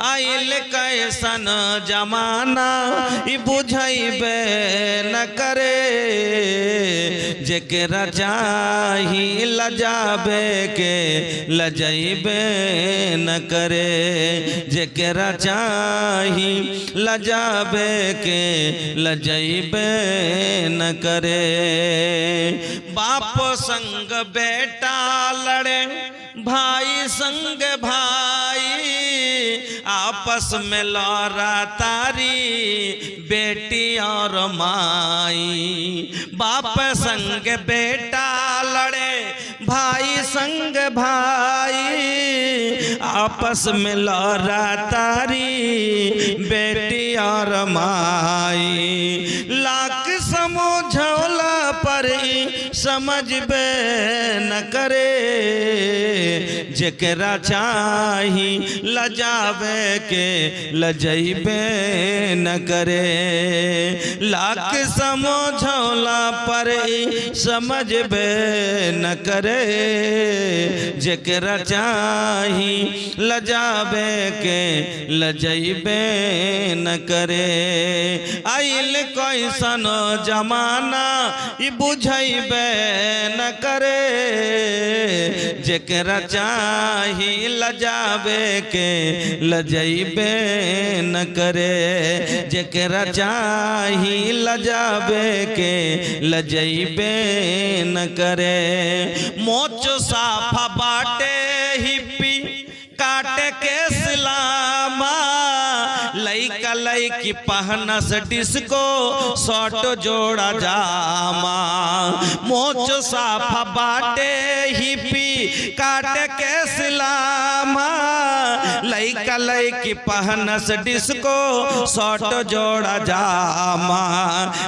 आइल कैसन जमाना ई बुझैबे न करे, जेकरा चाही लजाबे के लजैबे न करे, जेकरा चाही लजाबे के लजैबे न करे। बाप संग बेटा लड़े, भाई संग भाई, आपस में लौरा तारी बेटी और माई। बाप संग बेटा लड़े, भाई संग भाई, आपस में लौरा तारी बेटी और माई। लाख समझौला पर समझबे न करे, जेकरा चाही लजाबे के लजैबे न करे। लाख समझौला पर समझबे न करे, जेकरा चाही लजाबे के लजैबे न करे। आइल कैसन जमाना ई बुझैबे न करे, जेकरा चाही लजाबे के लजैबे न करे, जेकरा चाही लजाबे के लजैबे न करे। मोच साफा बाटे हिप्पी काटे के सिलामा, लइका लइकी पहनस डिस्को शॉर्ट जोड़ा जामा। मोच साफा बाटे हिप्पी काटे के सिलामा, लइका लइकी पहनस डिस्को शॉर्ट जोड़ा जामा।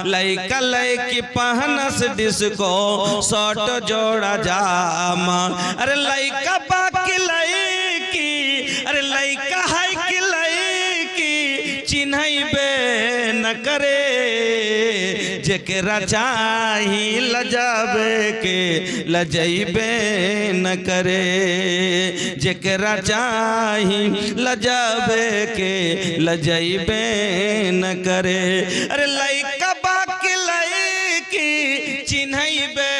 लइका लइकी पहनस डिस्को शॉर्ट जोड़ा जामा। अरे लइका बाकी लइकी, अरे लइका है कि लइकी चिन्हैबे न करे, जेकरा चाही लजाबे के लजैबे न करे, जेकरा चाही लजाबे के लजैबे न करे। अरे लइका बाकी लइकी चिन्हैबे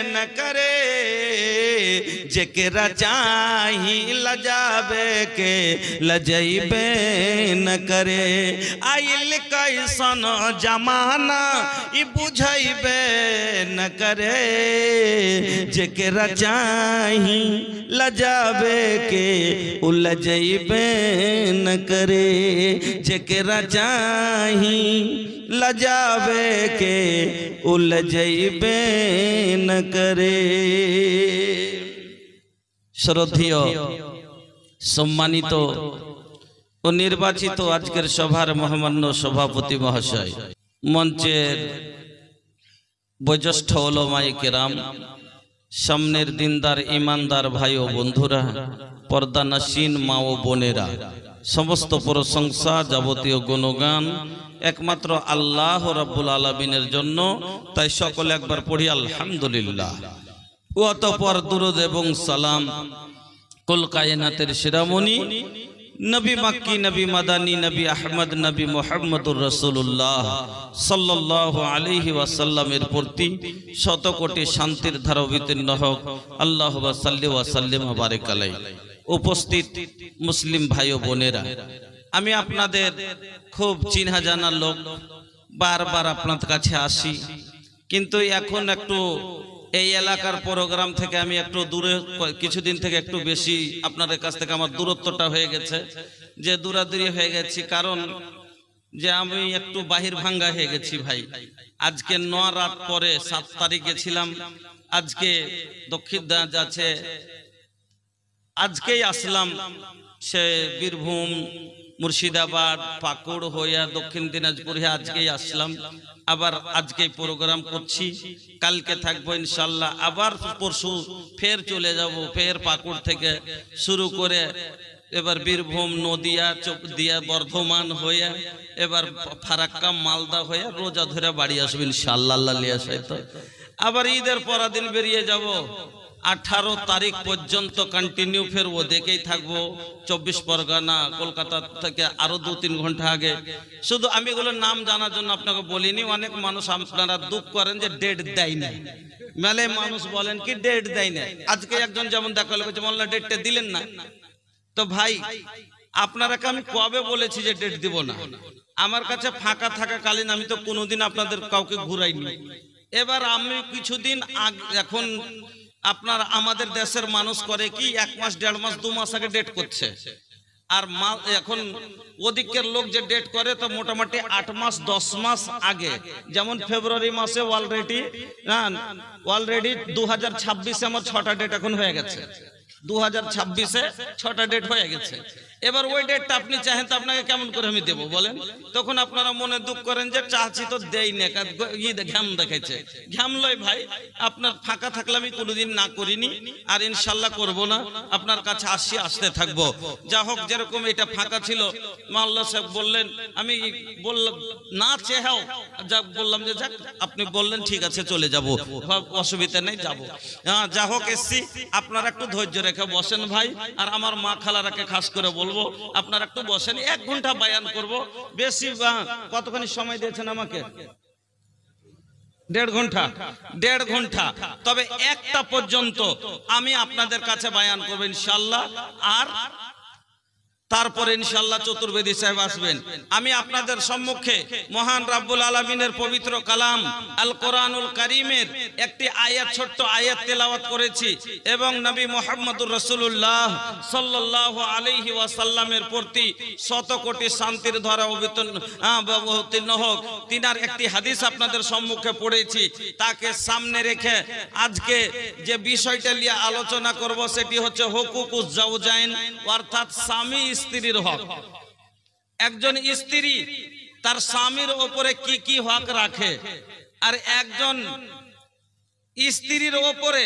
न करे, जेकरा चाही लजाबे के लजैबे न करे। आइल कैसन जमाना ई बुझैबे न करे, जेकरा चाही लजाबे के उ लजैबे न करे, जेकरा चाही लजाबे के उ लजैबे न करे। শ্রদ্ধেয় সম্মানিত ও নির্বাচিত আজকের সভার মহামান্য সভাপতি মহাশয়, মঞ্চের বয়োজ্যেষ্ঠ ওলামায়ে কেরাম, সামনের দিনদার ইমানদার ভাই ও বন্ধুরা, পর্দানাসীন মা ও বোনেরা, সমস্ত প্রশংসা যাবতীয় গুণগান একমাত্র আল্লাহ রাব্বুল আলামিনের জন্য। তাই সকলে একবার পড়ি আলহামদুলিল্লাহ। অতঃপর দুরূদ এবং সালাম কুল কায়নাতের শিরোমণি নবী মাক্কি, নবী মাদানী, নবী আহমদ, নবী মুহাম্মদুর রাসূলুল্লাহ সাল্লাল্লাহু আলাইহি ওয়াসাল্লামের প্রতি শত কোটি শান্তির ধারা অবতীর্ণ হোক। আল্লাহুম্মা সাল্লি ওয়া সাল্লিম ওয়া বারিক আলাইহি। উপস্থিত মুসলিম ভাই ও বোনেরা, আমি আপনাদের খুব চিনা জানা লোক, বারবার আপনাদের কাছে আসি, কিন্তু এখন একটু এই এলাকার প্রোগ্রাম থেকে আমি একটু দূরে, কিছুদিন থেকে একটু বেশি আপনাদের কাছ থেকে আমার দূরত্বটা হয়ে গেছে, যে দূরাদূরি হয়ে গেছি, কারণ যে আমি একটু বাহির ভাঙ্গা হয়ে গেছি ভাই। আজকে 9 রাত পরে 7 তারিখে ছিলাম, আজকে দক্ষিণ যাচ্ছে, আজকেই আসলাম সে বীরভূম, মুর্শিদাবাদ, পাকুড় হইয়া দক্ষিণ দিনাজপুর হয়ে আজকেই আসলাম। আবার আজকেই প্রোগ্রাম করছি, কালকে থাকবো ইনশাল্লাহ, আবার পরশু ফের চলে যাব, ফের পাকুড় থেকে শুরু করে এবার বীরভূম, নদিয়া, দিয়া, বর্ধমান হয়ে এবার ফারাক্কা মালদা হয়ে রোজা ধরে বাড়ি আসবেন ইনশাআল্লাহ। আল্লাহ লিয়া তো আবার ঈদের পরের দিন বেরিয়ে যাব। 18 তারিখ পর্যন্ত কন্টিনিউ ফের ও দেখেই থাকবো। 24 পরগনা কলকাতা থেকে আরো 2-3 ঘন্টা আগে। শুধু আমি এগুলোর নাম জানার জন্য আপনাকে বলিনি। অনেক মানুষ আপনারা দুঃখ করেন যে ডেট দেয় না, মেলে মানুষ বলেন কি ডেট দেয় না। আজকে একজন যেমন দেখা হলো মোল্লা ডেটটা দিলেন না, তো ভাই আপনারাকে আমি কবে বলেছি যে ডেট দিব না? আমার কাছে ফাঁকা থাকাকালীন আমি তো কোনোদিন আপনাদের কাউকে ঘুরাইনি। এবার আমি কিছুদিন এখন আপনার আমাদের দেশের মানুষ করে কি 1 মাস 1.5 মাস 2 মাস আগে ডেট করছে। আর এখন ওদিকের লোক যে ডেট করে তো মোটামুটি 8 মাস 10 মাস আগে। যেমন ফেব্রুয়ারি মাসে অলরেডি 2026-এ আমার 6টা ডেট এখন হয়ে গেছে। 2026-এ 6টা ডেট হয়ে গেছে। এবার ওই ডেটটা আপনি চাহেন তো আপনাকে কেমন করে আমি দেবো বলেন? তখন আপনারা মনে দুঃখ করেন যে চাচ্ছি তো দেই না, ঘ্যাম দেখাইছে। ঘ্যাম লয় ভাই, আপনার ফাঁকা থাকলে আমি কোনোদিন না করিনি আর ইনশাল্লাহ করব না। আপনার কাছে আসতে থাকবো। যা হোক, যেরকম এটা ফাঁকা ছিল মাওলানা সাহেব বললেন, আমি বললাম না চেহাও, যা বললাম যে যাক আপনি বললেন ঠিক আছে চলে যাব, অসুবিধা নেই যাব। হ্যাঁ যা হোক এসছি, আপনারা একটু ধৈর্য রেখে বসেন ভাই। আর আমার মা খালারাকে খাস করে বলবো আপনারা একটু বসেন, 1 ঘন্টা বায়ান করব। বেশি কতখানি সময় দিয়েছেন আমাকে? 1.5 ঘন্টা। তবে 1টা পর্যন্ত আমি আপনাদের কাছে বায়ান করব ইনশাআল্লাহ। আর তারপরে ইনশাআল্লাহ চতুর্বেদী সাহেব আসবেন। আমি আপনাদের সম্মুখে মহান রাব্বুল আলামিনের পবিত্র কালাম আল কোরআনুল কারীমের একটি আয়াত, ছোট্ট আয়াত তেলাওয়াত করেছি এবং নবী মুহাম্মদুর রাসূলুল্লাহ সাল্লাল্লাহু আলাইহি ওয়াসাল্লামের প্রতি 100 কোটি শান্তির ধারা অবতীর্ণ হোক, তিনার একটি হাদিস আপনাদের সম্মুখে পড়েছি। তাকে সামনে রেখে আজকে যে বিষয়টা নিয়ে আলোচনা করব সেটি হচ্ছে হুকুকুজ জাওজাইন, অর্থাৎ স্বামী স্ত্রীর হক। একজন স্ত্রী তার স্বামীর উপরে কি কি হক রাখে, আর একজন স্ত্রীর উপরে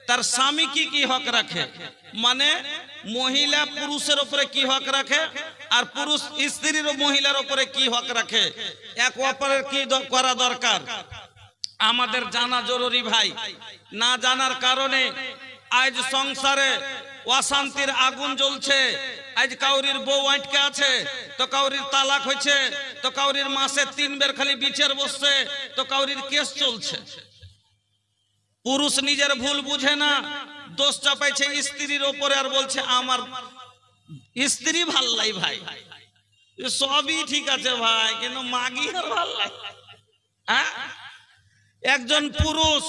তার স্বামী কি কি হক রাখে। মানে মহিলা পুরুষের উপরে কি হক রাখে, আর পুরুষ স্ত্রীর ও মহিলার উপরে কি হক রাখে, এক অপরের কি করা দরকার আমাদের জানা জরুরি ভাই। না জানার কারণে আজ সংসারে অশান্তির আগুন জ্বলছে। আজ কাউরির বউ আটকে আছে, তো কাউরির তালাক হয়েছে, তো কাউরির মাসে 3 বার খালি বিচার বসছে, তো কাউরির কেস চলছে। পুরুষ নিজের ভুল বুঝে না, দোষ চাপাইছে স্ত্রীর উপরে আর বলছে আমার স্ত্রী ভাল লাই। ভাই সবই ঠিক আছে ভাই, কিন্তু মাগি আর ভাল লাই। একজন পুরুষ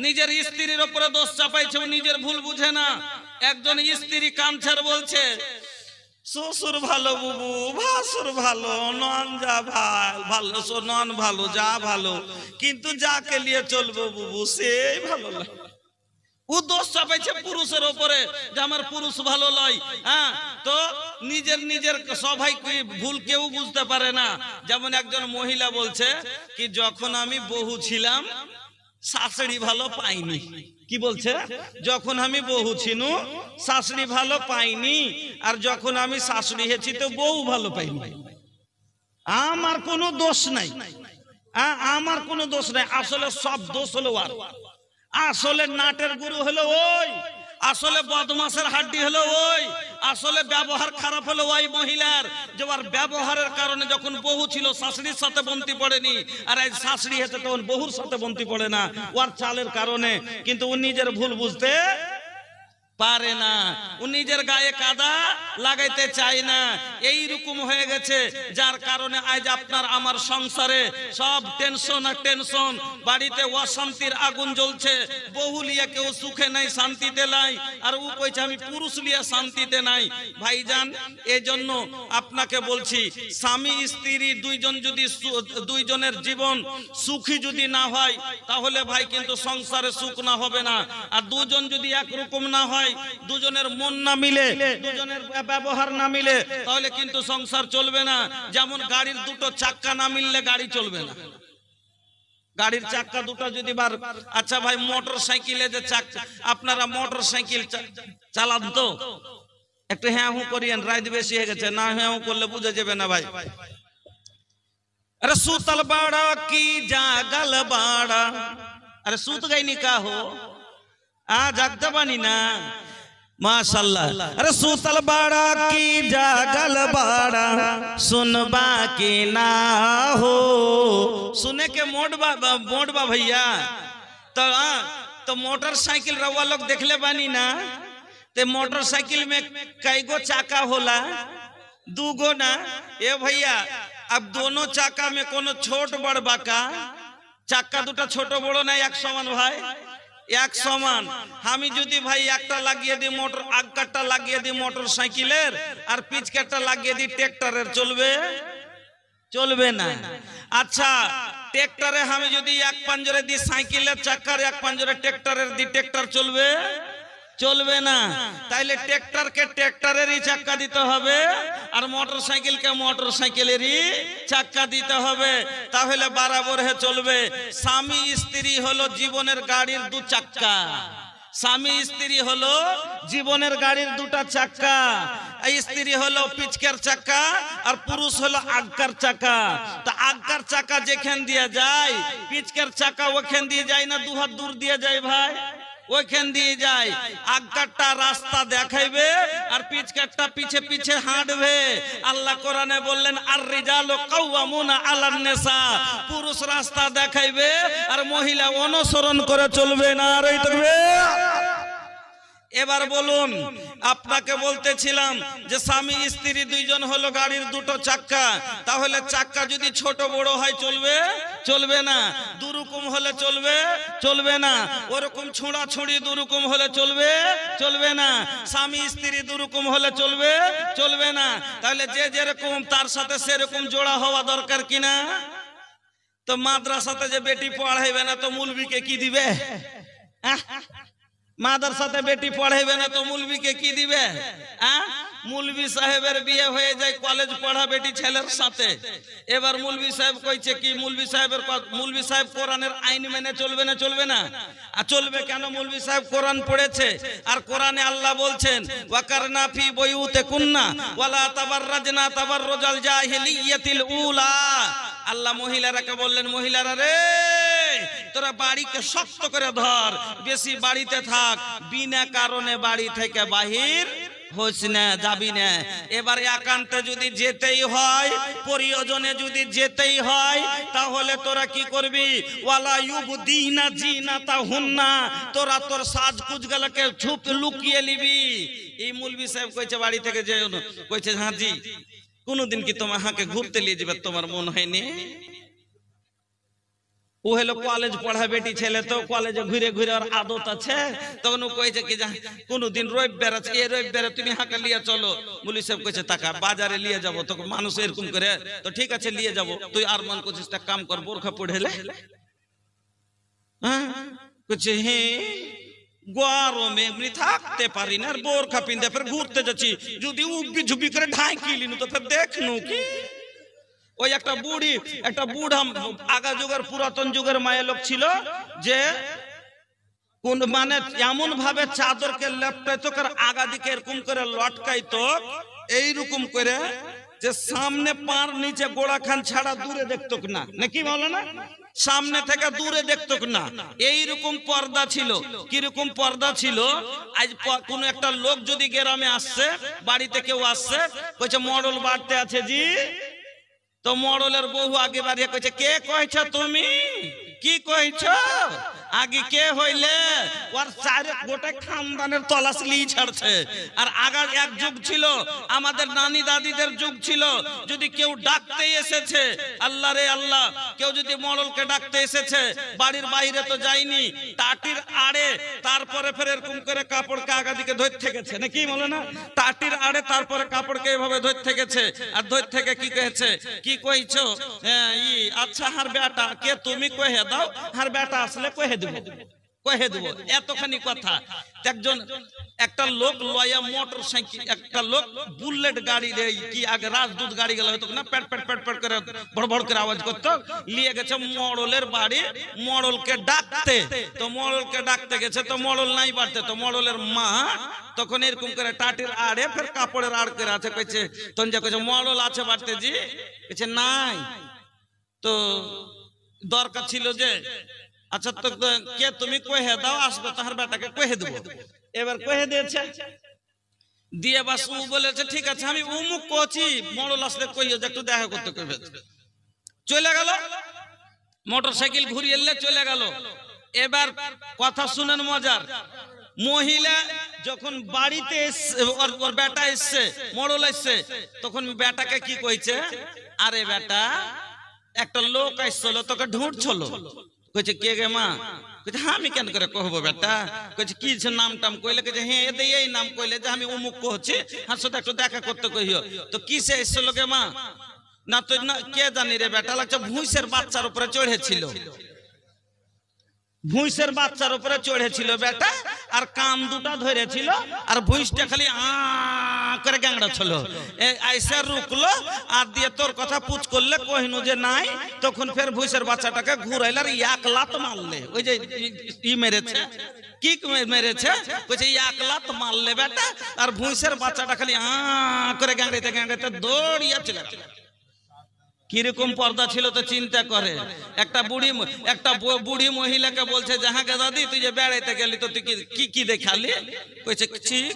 নিজের স্ত্রীর উপরে দোষ চাপাইছে, নিজের ভুল বুঝে না। একজন স্ত্রী কামছার বলছে শ্বশুর ভালো বুবু, ভাসুর ভালো, নন যা ভালো, নন ভালো যা ভালো, কিন্তু যাকে নিয়ে চলবো বুবু সেই ভালো লাগে। ও দোষ চাপাইছে পুরুষের উপরে যে আমার পুরুষ ভালো লয়। হ্যাঁ, তো নিজের সবাই ভুল কেউ বুঝতে পারে না। যেমন একজন মহিলা বলছে কি যখন আমি বহু ছিলাম শাশুড়ি ভালো পাইনি। কি বলছে? যখন আমি বহু ছিনু শাশুড়ি ভালো পাইনি, আর যখন আমি শাশুড়ি হয়েছি তো বউ ভালো পাইনি। আমার কোনো দোষ নাই, আমার কোনো দোষ নাই। আসলে সব দোষ হলো আর, আসলে নাটের গুরু হলো ওই, আসলে বদমাশের হাড্ডি হলো ওই, আসলে ব্যবহার খারাপ হলো ওই মহিলার। যে ওর ব্যবহারের কারণে যখন বহু ছিল শাশুড়ির সাথে বন্তি পড়েনি, আর আজ শাশুড়ি হয়েছে তখন বহুর সাথে বন্তি পড়ে না, ওর চালের কারণে। কিন্তু ও নিজের ভুল বুঝতে পারে না, ও নিজের গায়ে কাদা লাগাইতে চায় না। এই রকম হয়ে গেছে, যার কারণে আজ আপনার আমার সংসারে সব টেনশন আর টেনশন, বাড়িতে অশান্তির আগুন জ্বলছে। বহু লিয়া কেউ সুখে নাই, শান্তিতে নাই, আর ও কইছে আমি পুরুষ লিয়া শান্তিতে নাই। ভাইজান, এজন্য আপনাকে বলছি, স্বামী স্ত্রী দুইজন যদি দুইজনের জীবন সুখী যদি না হয়, তাহলে ভাই কিন্তু সংসারে সুখ না হবে না। আর দুজন যদি একরকম না হয়, দুজনের মন না মিলে, দুজনের ব্যবহার না মিলে, তাহলে কিন্তু সংসার চলবে না। যেমন গাড়ির দুটো চাক্কা না মিললে গাড়ি চলবে না। গাড়ির চাক্কা দুটো যদি আচ্ছা ভাই, মোটর সাইকেলে যে চাক্কা, আপনারা মোটর সাইকেল চালান তো একটু হ্যাঁ হু করিয়েন, রাত বেশি হয়ে গেছে, না হ্যাঁ হু করলে বুঝে যাবে না ভাই। अरे सूतल बाड़ा की जागल बाड़ा, अरे सूत गई नी का हो जागते बानी ना माशाल्लाह। अरे सूतल बाड़ा की जागल बाड़ा सुनबा की ना हो, सुने के मोड़बा भैया। तो मोटरसाइकिल रवा लोग देखले बानी ना, ते मोटरसाइकिल में कई गो चाका होला, दू गो ना ए भैया। अब दोनों चाका में कोनो छोट बड़ बाका, चाका दुटा छोटो बड़ो ना एक समान भाई, एक समान। हमी যদি ভাই একটা লাগিয়ে দি মোটর আগকাটা লাগিয়ে দি মোটরসাইকেলের আর পিছকাটা লাগিয়ে দি ট্রাক্টরের, চলবে? চলবে না। আচ্ছা ট্রাক্টরে আমি যদি এক পাঞ্জরে দি সাইকেলের চাকার, এক পাঞ্জরে ট্রাক্টরের দি, ট্রাক্টর চলবে? চলবে না। তাইলে ট্রাক্টরকে ট্রাক্টরেরই চাকা দিতে হবে আর মোটরসাইকেলকে মোটরসাইকেলেরই চাকা দিতে হবে, তাহলে বরাবর হয়ে চলবে। স্বামী স্ত্রী হলো জীবনের গাড়ির দু চাক্কা, স্বামী স্ত্রী হলো জীবনের গাড়ির দুটা চাক্কা। এই স্ত্রী হলো পিছকের চাক্কা আর পুরুষ হলো আগকার চাক্কা। তো আগকার চাক্কা যেখান দিয়ে যায়, পিছকের চাক্কা ওখান দিয়ে যায় না, দু হাত দূর দিয়ে যায় ভাই, ওইখান দিয়ে যায়। আগকারটা রাস্তা দেখাইবে আর পিছকারটা পিছে পিছে হাঁটবে। আল্লাহ কোরআনে বললেন আর রিজালু কাওয়ামুনা আলান নিসা, পুরুষ রাস্তা দেখাইবে আর মহিলা অনুসরণ করে চলবে না। আর এই তাকবীর। এবার বলুন, আপনাকে বলতেছিলাম যে স্বামী স্ত্রী দুইজন হলো গাড়ির দুটো চাক্কা, তাহলে চাক্কা যদি ছোট বড় হয় চলবে? চলবে না। দুরকম হলে চলবে? চলবে না। ওরকম ছোঁড়া ছুঁড়ি দুরকম হলে চলবে? চলবে না। স্বামী স্ত্রী দুরকম হলে চলবে? চলবে না। তাহলে যে যেরকম তার সাথে সেরকম জোড়া হওয়া দরকার কিনা? তো মাদ্রাসাতে যে বেটি পড়াইবে না তো মুলবিকে কি দিবে? মাদ্রাসাতে বেটি পড়াইবে না তো মুলবিকে কি দিবে? মুলবি সাহেবের বিয়ে হয়ে যায় কলেজ পড়া বেটি ছেলের সাথে। এবার মুলবি সাহেব কইছে কি, মুলবি সাহেব কোরআনের আইন মেনে চলবে না? চলবে না। আর চলবে কেন? মুলবি সাহেব কোরআন পড়েছে আর কোরআনে আল্লাহ বলছেন ওয়াকারনা ফি বুয়ুতিকুন্না ওয়ালা তাবাররাজনা তাবাররুজাল জাহিলিয়াতিল উলা। আল্লাহ মহিলারাকে বললেন, মহিলারা রে তোরা বাড়িকে শক্ত করে ধর, বেশি বাড়িতে থাক, বিনা কারণে বাড়ি থেকে বাহির হইস না, যাবি না। এবার একান্তে যদি যেতেই হয়, প্রয়োজনে যদি যেতেই হয়, তাহলে তোরা কি করবি? ওয়ালা ইউবদিনা জিনাতাহুন্না, তোরা তোর সাজগুজগুলোকে চুপ লুকিয়ে নিবি। এই মুলবি সাহেব কইছে বাড়ি থেকে যে কইছে হ্যাঁ জি, কোনদিন কি তোমার হাঁকে ঘুরতে নিয়ে যাবে তোমার মন হয়নি? ও হলো কলেজ পড়া বেটি ছেলে, তো কলেজে ঘুরে ঘুরে আর আদত আছে। তখন ও কইছে কি কোনদিন রবিবার আছে, এই রবিবারে তুমি হাঁকে লিয়ে চলো। মুলি সাহেব কইছে টাকা বাজারে লিয়ে যাবো, তো মানুষ এরকম করে, তো ঠিক আছে লিয়ে যাবো। তুই আর মন করছিস একটা কাম কর, বোরখা পড়েলে। হ্যাঁ কইছে হ্যাঁ গরমে এমনি থাকতে পারি না, আর বোরখা পিনতে ফের ঘুরতে যাচ্ছি, যদি উবি ঝুবি করে ঢাকি লিনু তো ফের দেখনু কি। ওই একটা বুড়া আগা যুগের পুরাতন যুগের মায়ের লোক ছিল, যে কোন মানে এমন ভাবে চাদরকে লেপটাইতো আর আগা দিকে এরকম করে লটকাইতো, এইরকম করে যে সামনে পার নিচে গোড়া খান ছাড়া দূরে দেখতো না, নাকি বলো না? সামনে থেকে দূরে দেখতো না, এইরকম পর্দা ছিল। কিরকম পর্দা ছিল? আজ কোন একটা লোক যদি গ্রামে আসছে, বাড়িতে কেউ আসছে, কইছে মডল বাড়তে আছে জি, তো মডলের বহু আগে বাড়িয়ে কইছে কে কইছ তুমি, কি কইছ? আগে কে হইলে ওর চার গোটা খানদানের তলাশ লিয়ে ছাড়ছে। আর আগা এক যুগ ছিল, আমাদের নানি দাদিদের যুগ ছিল, যদি কেউ ডাকতে এসেছে, আল্লাহ রে আল্লাহ, কেউ যদি মডলকে ডাকতে এসেছে, বাড়ির বাইরে তো যায়নি, টাটির আড়ে তারপরে ফের এরকম করে কাপড়কে আগা দিকে ধরতে গেছে, নাকি বলে না? টাটির আড়ে তারপরে কাপড়কে এভাবে ধরতে গেছে, আর ধরতে থেকে কি কয়েছে, কি কইছ? আচ্ছা হার বেটা কে তুমি কহে দাও, হার বেটা আসলে কহে কহে দেব, এতখানি কথা। একজন একটা লোক লয়া মোটর সাইকেল, একটা লোক বুলেট গাড়ি কি আগে রাজদূত গাড়ি গেল হতো না, প্যাট প্যাট প্যাট প্যাট করে বড় বড় করে আওয়াজ করতো, নিয়ে গেছে মডলের বাড়ি মডলকে ডাকতে। তো মডলকে ডাকতে গেছে, তো মডল নাই বাড়তে, তো মডলের মা তখন এরকম করে টাটির আড়ে ফের কাপড়ের আড় করে আছে, কইছে তঞ্জা কইছে মডল আছে বাড়তে জি, কইছে নাই। তো দরকার ছিল যে আচ্ছা তো কে তুমি কহে দাও, আসবে তাহার বেটাকে কহে দেবো। এবার কহে দিয়েছে, দিয়ে বাস ও বলেছে ঠিক আছে আমি উমুক কচি মোড়ল আসলে কইও যে একটু দেখা করতে কইবে। চলে গেল, মোটর সাইকেল ঘুরিয়ে এলে চলে গেল। এবার কথা শুনেন মজার, মহিলা যখন বাড়িতে ওর বেটা এসছে, মোড়ল এসছে, তখন বেটাকে কি কইছে, আরে বেটা একটা লোক আসছিল তোকে ঢুঁড়ছিল। কইছে কে গে মা? কইছে হ্যাঁ আমি কেন করে কহবো বেটা। কইছে কি নাম টাম কইলে? কইছে হ্যাঁ এদের এই নাম কইলে যে আমি অমুক কহছি, হ্যাঁ সাথে একটু দেখা করতে কইও। তো কিসে এসছিল গে মা? না তো না কে জানি রে বেটা, লাগছে ভুঁইসের বাচ্চার উপরে চড়েছিল, ভুঁইসের বাচ্চার উপরে চড়েছিল বেটা, আর কান দুটা ধরেছিল, আর ভুঁইসটা খালি আ করে গ্যাংড়া ছিল। আইসা রুকলো, আর দিয়ে তোর কথা পুছ করলে কহিনু যে নাই, তখন ফের ভুঁইসের বাচ্চাটাকে ঘুরাইলে আর এক লাত মারলে। ওই যে ই মেরেছে, কিক মেরেছে, কইছে এক লাত মারলে বেটা, আর ভুঁইসের বাচ্চাটা খালি আ করে গ্যাংড়াইতে গ্যাংড়াইতে দৌড়িয়া চলে গেল। কিরকম পর্দা ছিল তো চিন্তা করে। একটা বুড়ি মহিলাকে বলছে জাহাঙ্গে দাদি তুই যে বেড়াইতে গেলি তো তুই কি দেখালি? কইছে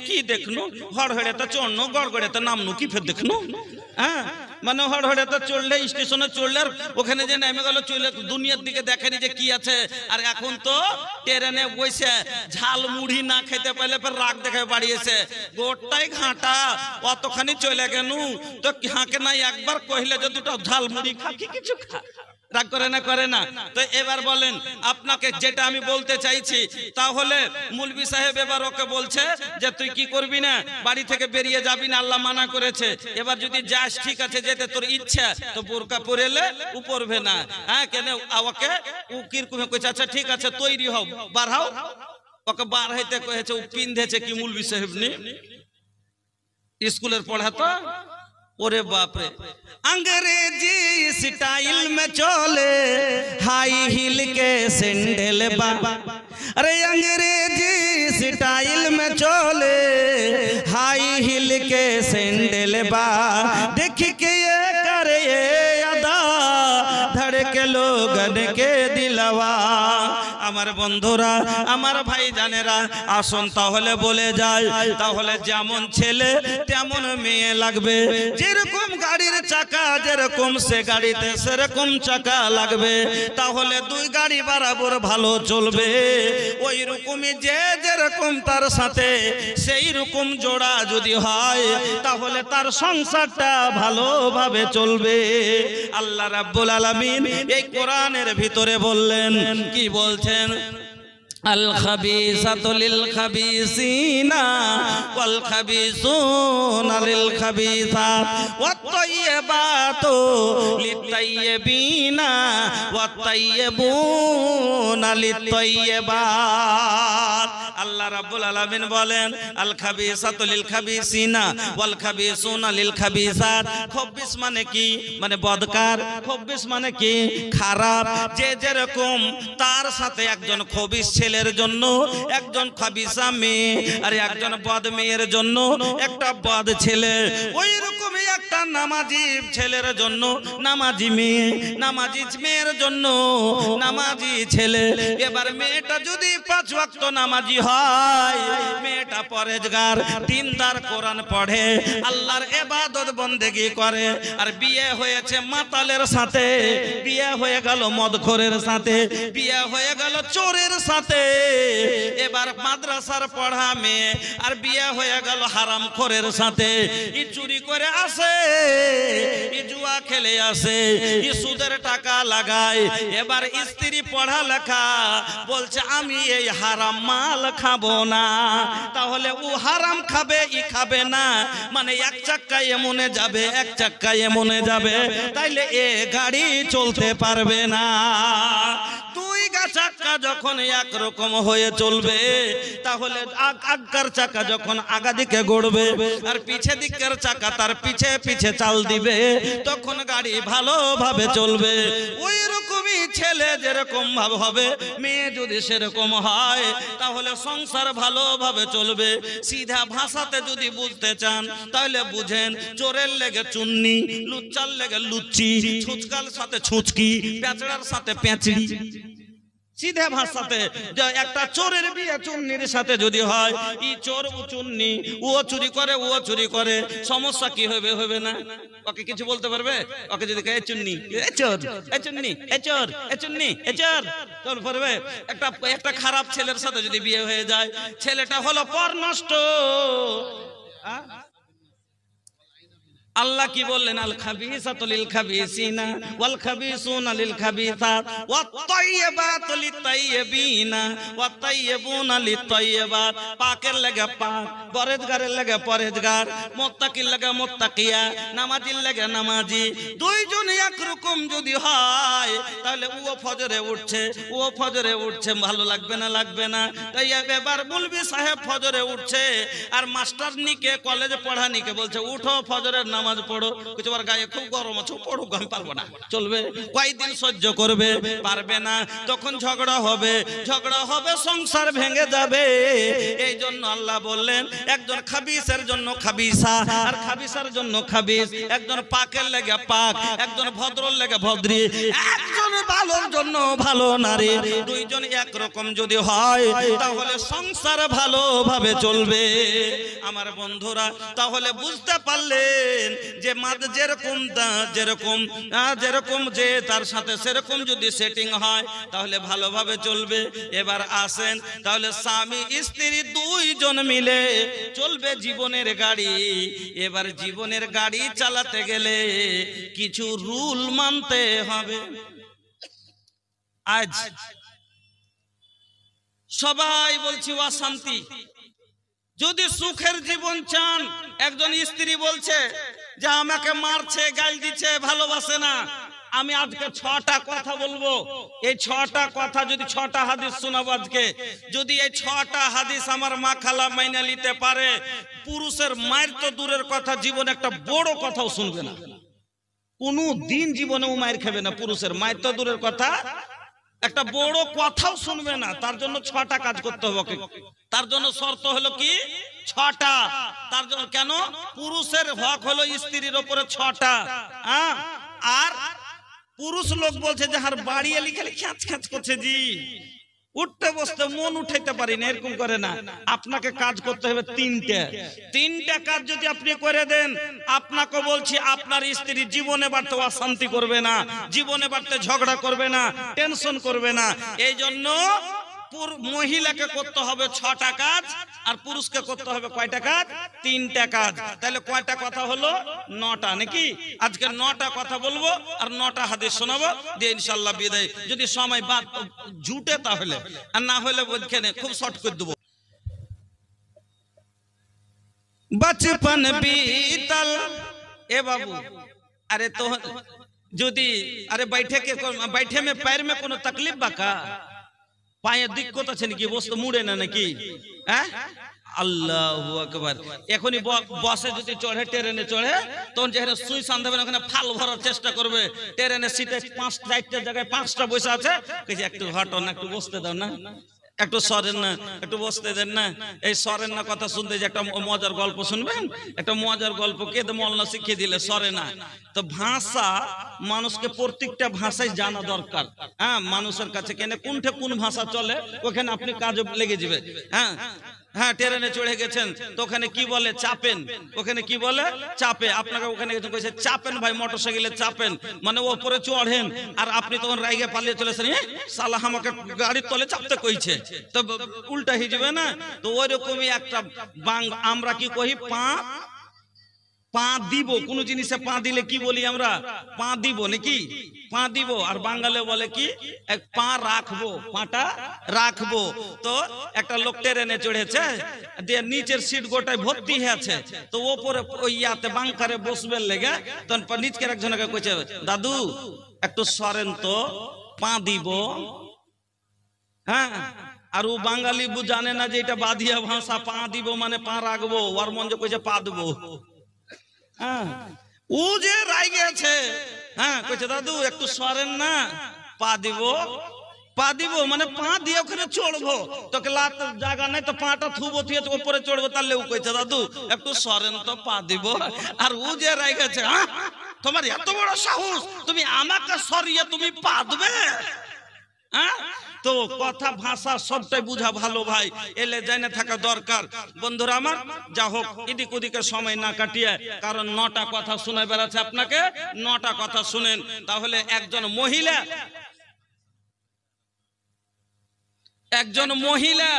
কি দেখনু? হড়হড়েতে চড়নু, গড়গড়েতে নামনু, কি ফের দেখনু? হ্যাঁ মানে হড়হড়েতে চড়লে, স্টেশনে চড়লে, আর ওখানে যে নেমে গেল চলে দুনিয়ার দিকে দেখেনি যে কি আছে। আর এখন তো ট্রেনে বসে ঝাল মুড়ি না খেতে পারলে ফের রাগ দেখে বাড়িয়েছে, গোটাই ঘাটা অতখানি চলে গেনু। তো হাঁকে নাই একবার কহিলে যে দুটো ঝাল মুড়ি খা, কি কিছু খা, রাগ করে না। তো এবার বলেন আপনাকে যেটা আমি বলতে চাইছি, তাহলে মুলবি সাহেব এবার ওকে বলছে যে তুই কি করবি না, বাড়ি থেকে বেরিয়ে যাবি না, আল্লাহ মানা করেছে। এবার যদি যাস ঠিক আছে যেতে তোর ইচ্ছা, তো বোরকা পরেলে ও পরবে না। হ্যাঁ কেন ওকে ও কিরকম কইছে, আচ্ছা ঠিক আছে তৈরি হও, বার হও। ওকে বার হইতে কয়েছে, ও পিন্ধেছে কি মুলবি সাহেব নি স্কুলের পড়া তো। ওরে বাপরে, अंग्रेजी स्टाइल में चोले हाई हिल के सैंडल बा। अरे अंग्रेजी स्टाइल में चोले हाई हिल के सैंडल बा। देख के ये करे ये अदा धड़के लोगन के दिलवा। আমার বন্ধুরা, আমার ভাই জানেরা, আসুন তাহলে বলে যায়, তাহলে যেমন ছেলে তেমন মেয়ে লাগবে। যেরকম গাড়ির চাকা যেরকম সে গাড়িতে সেরকম চাকা লাগবে। তাহলে দুই গাড়ি বরাবর ভালো চলবে। ওই রকমই যে যেরকম তার সাথে সেই রকম জোড়া যদি হয়, তাহলে তার সংসারটা ভালোভাবে চলবে। আল্লাহ রাব্বুল আলামিন এই কোরআনের ভিতরে বললেন, কি বলছেন? الخبيثات للخبيثين والخبيثون للخبيثات والطيبات للطيبين والطيبون للطيبات। আল্লাহ রাব্বুল আলামিন বলেন আল খাবিসাতু লিল খাবিসিনা ওয়াল খাবিসুনা লিল খাবিসাত। খবিস মানে কি? মানে বদকার। খবিস মানে কি? খারাপ। যে যেরকম তার সাথে একজন খবিস ছেলের জন্য একজন খাবিসা মেয়ে, আর একজন বদ মেয়ের জন্য একটা বদ ছেলে। ওই রকমই একটা নামাজি ছেলের জন্য নামাজি মেয়ে, নামাজি মেয়ের জন্য নামাজি ছেলে। এবার মেয়েটা যদি 5 ওয়াক্ত নামাজি হয়, মেয়েটা পরেজগার দিনদার, কোরআন পড়ে, আল্লাহর ইবাদত বন্দেগি করে, আর বিয়ে হয়েছে মাতালের সাথে, বিয়ে হয়ে গেল মদখোরের সাথে, বিয়ে হয়ে গেল চোরের সাথে। এবার মাদ্রাসার পড়া মেয়ে আর বিয়ে হয়ে গেল হারামখোরের সাথে। ই চুরি করে আসে, ই জুয়া খেলে আসে, ই সুদের টাকা লাগায়। এবার স্ত্রী পড়া লেখা বলছে আমি এই হারাম মাল খাবো না। তাহলে ও হারাম খাবে, ই খাবে না, মানে এক চাক্কায় এমনে যাবে, এক চাক্কায় এমনে যাবে, তাইলে এ গাড়ি চলতে পারবে না। দুই চাক্কা যখন একরকম হয়ে চলবে, তাহলে আগকার চাকা যখন আগা দিকে গড়বে আর পিছে দিকের চাকা তার পিছে পিছে চাল দিবে, তখন গাড়ি ভালোভাবে চলবে। ওই রকমই ছেলে যেরকম ভাবে হবে, মেয়ে যদি সেরকম হয়, তাহলে সংসার ভালোভাবে চলবে। সিধা ভাষাতে যদি বুঝতে চান তাহলে বুঝেন, চোরের লেগে চুন্নি, লুচ্চার লেগে লুচ্চি, ছুচকার সাথে ছুচকি, পেঁচড়ার সাথে পেঁচড়ি। সিধা ভাষাতে একটা চোরের বিয়ে চুন্নির সাথে যদি হয়, ই চোর ও চুন্নি, ও চুরি করে ও চুরি করে, সমস্যা কি হবে? হবে না? ওকে কিছু বলতে পারবে? ওকে যদি কয় চুন্নি, এ চোর, এ চুন্নি, এ চোর, এ চুন্নি, এ চোর, তোর পারবে? একটা খারাপ ছেলের সাথে যদি বিয়ে হয়ে যায়, ছেলেটা হলো পর নষ্ট। আল্লাহ কি বললেন? আল খাবিসাতু লিল খাবিসিনা ওয়াল খাবিসুনা লিল খাবিসাত ওয়াত তাইয়্যিবাতু লিত তাইয়্যিবিনা ওয়াত তাইয়্যিবুনা লিত তাইয়্যিবাত। পাকের লাগে পাক, পরেজগারের লাগে পরেজগার, মুত্তাকির লাগে মুত্তাকিয়া, নামাজির লাগে নামাজি। দুইজন একরকম যদি হয়, তাহলে ও ফজরে উঠছে, ও ফজরে উঠছে, ভালো লাগবে না? লাগবে না? তাই এবার মৌলভী সাহেব ফজরে উঠছে, আর মাস্টারনিকে, কলেজে পড়ানিকে বলছে উঠো ফজরের নামাজ পড়ো। কিছু আর গায়ে খুব গরম আছে, পড়ো, আমি পারবো না। চলবে? কয়দিন সহ্য করবে? পারবে না। তখন ঝগড়া হবে, ঝগড়া হবে, সংসার ভেঙে যাবে। এই জন্য আল্লাহ বললেন, একজন খাবিসের জন্য খাবিসা, আর খাবিসার জন্য খাবিস। একজন পাকের লেগে পাক, একজন ভদ্রর লেগে ভদ্রী, একজন ভালোর জন্য ভালো নারী। দুইজন একরকম যদি হয়, তাহলে সংসার ভালোভাবে চলবে। আমার বন্ধুরা, তাহলে বুঝতে পারলেন যে যেরকম যেরকম যেরকম যে তার সাথে সেরকম যদি সেটিং হয়, তাহলে ভালোভাবে চলবে। এবার আসেন, তাহলে স্বামী স্ত্রী দুইজন মিলে চলবে জীবনের গাড়ি। এবার জীবনের গাড়ি চালাতে গেলে কিছু রুল মানতে হবে। আজ সবাই বলছি অশান্তি। যদি সুখের জীবন চান, একজন স্ত্রী বলছে যে আমাকে মারছে, গাল দিচ্ছে, ভালোবাসে না। আমি আজকে 6টা কথা বলবো। এই 6টা কথা, যদি 6টা হাদিস শোনাবো আজকে, যদি এই 6টা হাদিস আমার মা খালা মাইনা নিতে পারে, পুরুষের মায়ের তো দূরের কথা, জীবনে একটা বড় কথাও শুনবে না। কোনো দিন জীবনেও মায়ের খাবে না, পুরুষের মায়ের তো দূরের কথা, একটা বড় কথাও শুনবে না। তার জন্য 6টা কাজ করতে হবে। তার জন্য শর্ত হলো কি? 6টা। তার জন্য কেন? পুরুষের হক হলো স্ত্রীর উপরে 6টা। আর পুরুষ লোক বলছে যে হার বাড়ি এলি খালি খ্যাচ খ্যাচ করছে, জি উঠতে বসতে মন উঠাইতে পারি না, এরকম করে না। আপনাকে কাজ করতে হবে 3টা কাজ যদি আপনি করে দেন, আপনাকে বলছি আপনার স্ত্রী জীবনে বাড়তে অশান্তি করবে না, জীবনে বাড়তে ঝগড়া করবে না, টেনশন করবে না। এই জন্য মহিলাকে করতে হবে 6টা কাজ, আর পুরুষকে করতে হবে কয়টা কাজ? 3টা কাজ। তাহলে কয়টা কথা হলো? 9টা, নাকি? আজকে 9টা কথা বলবো আর 9টা হাদিস শোনাবো, দিয়ে ইনশাআল্লাহ বিদায়, যদি সময় বাদ জুটে তাহলে, আর না হলে বলখানে খুব শর্ট করে দেবো। बचपन बीतल ए बाबू, अरे तो যদি আরে बैठे में पैर में কোনো तकलीफ बाका, পায়ে দিক্কত আছে নাকি, বস্তু মুড়ে না নাকি? হ্যাঁ, আল্লাহু আকবার। এখনই বসে যদি চড়ে, ট্রেনে চড়ে, তখন যেখানে সুই সান্ধাবে না, ওখানে ফাল ভরার চেষ্টা করবে। ট্রেনের সিটে 5টা জায়গায় 5টা বসে আছে, একটু হটো না, একটু বসতে দাও না, একটু সরেন না, একটু বসতে দেন না। এই সরেন না কথা শুনতে যে একটা মজার গল্প শুনবেন, একটা মজার গল্প কে মৌলানা শিখিয়ে দিলে, সরে না। তো ভাষা মানুষকে প্রত্যেকটা ভাষায় জানা দরকার। হ্যাঁ, মানুষের কাছে কেন কোন ভাষা চলে, ওখানে আপনি কাজে লেগে যাবে। হ্যাঁ হ্যাঁ, ট্রেনে চড়ে গেছেন, তো ওখানে কি বলে? চাপেন। ওখানে কি বলে? চাপে। আপনাকে ওখানে গেছে চাপেন ভাই, মোটরসাইকেলে চাপেন, মানে ওপরে চড়েন। আর আপনি তখন রাইগে পালিয়ে চলেছেন, সালা আমাকে গাড়ির তলে চাপতে কইছে, তো উল্টা হয়ে যাবে না? তো ওই রকমই একটা আমরা কি কহি, পা দিব। কোন জিনিসে পা দিলে কি বলি আমরা? পা দিব, নাকি? পা দিব। আর বাঙালি বলে কি? এক পা রাখবো, পাটা রাখবো। তো একটা লোক ট্রেনে চড়েছে, দিয়ে নিচের সিট গোটায় ভর্তি আছে, তো ওপরে ওই ইয়াতে বাংকারে বসবে লেগে, তখন নিচকের একজনকে কইছে, দাদু একটু সরেন তো, পা দিব। হ্যাঁ, আর ও বাঙালি জানে না যে এটা বাদিয়া ভাষা, পা দিব মানে পা রাখবো, ওর মন যে কইছে পা দেবো। হ্যাঁ, ও যে রাই গেছে, হ্যাঁ কইছে দাদু একটু সরেন না, পা দিব, পা দিব মানে পা দিয়ে ওখানে চড়বো, তোকে লাত জায়গা নাই তো পাটা থুবো থুয়ে তো উপরে চড়বো, তাহলে ও কইছে দাদু একটু সরেন তো পা দিব। আর ও যে রাই গেছে, হ্যাঁ তোমার এত বড় সাহস, তুমি আমাকে সরিয়ে তুমি পা দেবে? হ্যাঁ, তো কথা ভাষা সবটাই বুঝা ভালো ভাই, এলে জানে থাকা দরকার। বন্ধুরা আমার, যা হোক এদিক ওদিকে সময় না কাটিয়ে, কারণ 9টা কথা শোনাই বেড়াচ্ছে আপনাকে, 9টা কথা শুনেন। তাহলে একজন মহিলা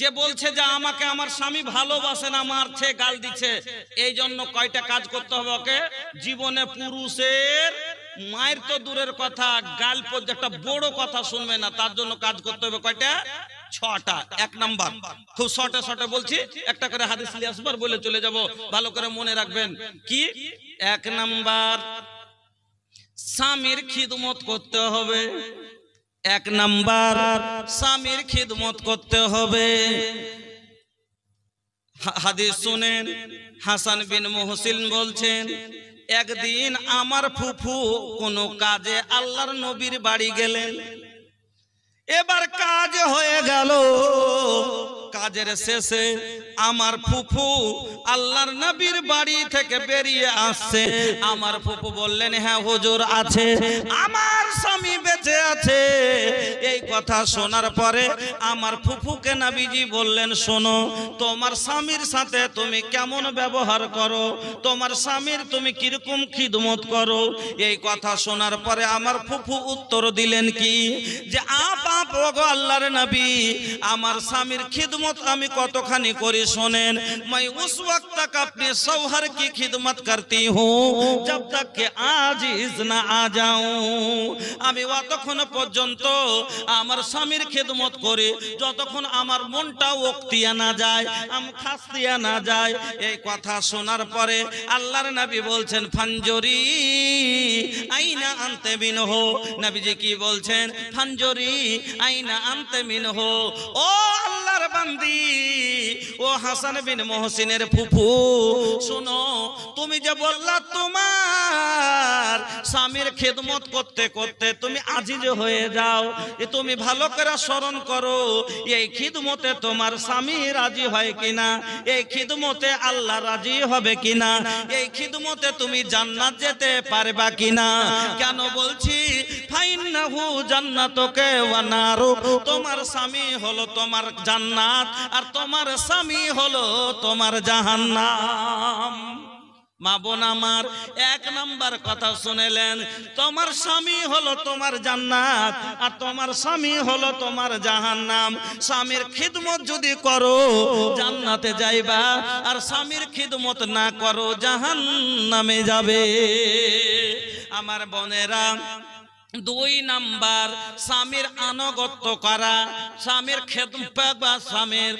যে বলছে যে আমাকে আমার স্বামী ভালোবাসে না, মারছে, গাল দিচ্ছে, এই জন্য কয়টা কাজ করতে হবে ওকে? জীবনে পুরুষের মায়ের তো দূরের কথা, গাল পর্যন্ত একটা বড় কথা শুনবে না, তার জন্য কাজ করতে হবে কয়টা? 6টা। 1 নাম্বার, খুব শর্টে শর্টে বলছি, একটা করে হাদিস নিয়ে আসবার বলে চলে যাব, ভালো করে মনে রাখবেন। কি? 1 নাম্বার, স্বামীর খিদমত করতে হবে। 1 নাম্বার, স্বামীর খিদমত করতে হবে। হাদিস শুনেন, হাসান বিন মুহসিন বলছেন, একদিন আমার ফুফু কোনো কাজে আল্লাহর নবীর বাড়ি গেলেন। এবার কাজ হয়ে গেল, কাজের শেষে আমার ফুফু আল্লাহর নবীর বাড়ি থেকে বেরিয়ে আসছে। আমার ফুফু বললেন, হ্যাঁ হুজুর আছে, আমার স্বামী বেঁচে আছে। এই কথা শোনার পরে আমার ফুফুকে নবীজি বললেন, শোনো, তোমার স্বামীর সাথে তুমি কেমন ব্যবহার করো, তোমার স্বামীর তুমি কিরকম খিদমত করো। এই কথা শোনার পরে আমার ফুফু উত্তর দিলেন কি, যে আল্লাহর নবী, আমার স্বামীর খিদমত আমি কতখানি করি শোনেন। मैं उस वक्त तक अपने शौहर की खिदमत करती हूँ जब तक के आजिज ना आ जाऊं। আমি অতক্ষণ পর্যন্ত আমার স্বামীর খিদমত করি যতক্ষণ আমার মনটা ওক্তিয়া না যায়, খাস্তিয়া না যায়। এই কথা শোনার পরে আল্লাহর নবী বলছেন, ফানজরি আইনা আনতে মিনহু। নবীজি কি বলছেন? ফানজরি আইনা আনতে মিনহু। ও আল্লাহর বান্দি, ও হাসান বিন মুহসিনের ফুফু, শোনো, তুমি যে বললা তোমার স্বামীর খেদমত করতে করতে তুমি আজিজ হয়ে যাও, এ তুমি ভালো করে স্মরণ করো, এই খিদমতে তোমার স্বামী রাজি হয় কিনা, এই খিদমতে আল্লাহ রাজি হবে কিনা, এই খিদমতে তুমি জান্নাত যেতে পারবা কিনা। কেন বলছি? ফাইন্নাহু জান্নাতুকা ওয়া নারু, তোমার স্বামী হলো তোমার জান্নাত, আর তোমার স্বামী হলো তোমার জাহান্নাম। মা বোন আমার, 1 নাম্বার কথা শুনেলেন, তোমার স্বামী হলো তোমার জান্নাত, আর তোমার স্বামী হলো তোমার জাহান্নাম। স্বামীর খিদমত যদি করো জান্নাতে যাইবা, আর স্বামীর খিদমত না করো জাহান্নামে যাবে। আমার বোনেরা, 2 নাম্বার, স্বামীর আনুগত্য করা, স্বামীর খেদমত বা স্বামীর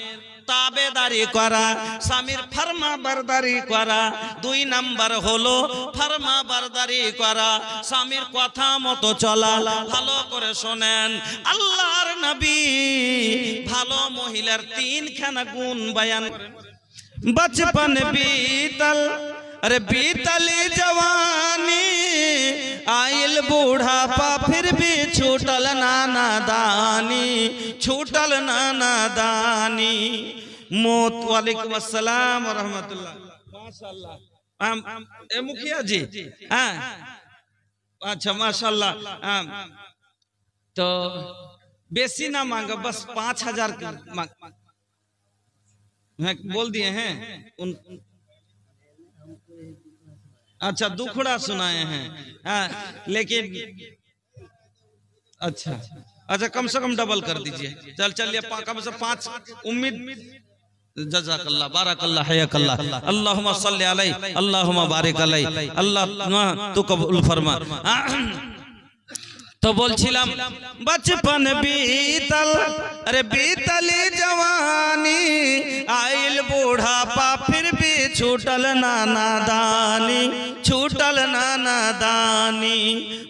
তাবেদারি করা, স্বামীর ফরমাবরদারি করা। 2 নাম্বার হলো ফরমাবরদারি করা, স্বামীর কথা মতো চলা। ভালো করে শোনেন, আল্লাহর নবী ভালো মহিলার 3খানা গুণ বয়ান করেন। बचपन बीतल, अरे बीतली जवानी, आइल बूढ़ापा फिर भी छूटल नाना दानी, छूटल नाना दानी। मौत। वालेकुम अस्सलाम व रहमतुल्लाह। माशाल्लाह। ए मुखिया जी, हाँ अच्छा माशाल्लाह। तो बेसी ना मांगा, बस 5000 बोल दिए हैं अच्छा दुखड़ा सुनाए हैं, लेकिन अच्छा कम से कम डबल कर दीजिए। चलिए कम से 5 उम्मीद। जज़ाकल्लाह, बारकल्लाह, हयकल्लाह, अल्लाहुम्मा सल्ली अलैहि, अल्लाहुम्मा बारिक अलैहि, अल्लाह तू कबूल फरमा। तो बोलছিলাম, बचपन बीतल, अरे बीतली जवानी, आइल बूढ़ापा फिर भी छूटल नाना दानी, छूटल नाना दानी।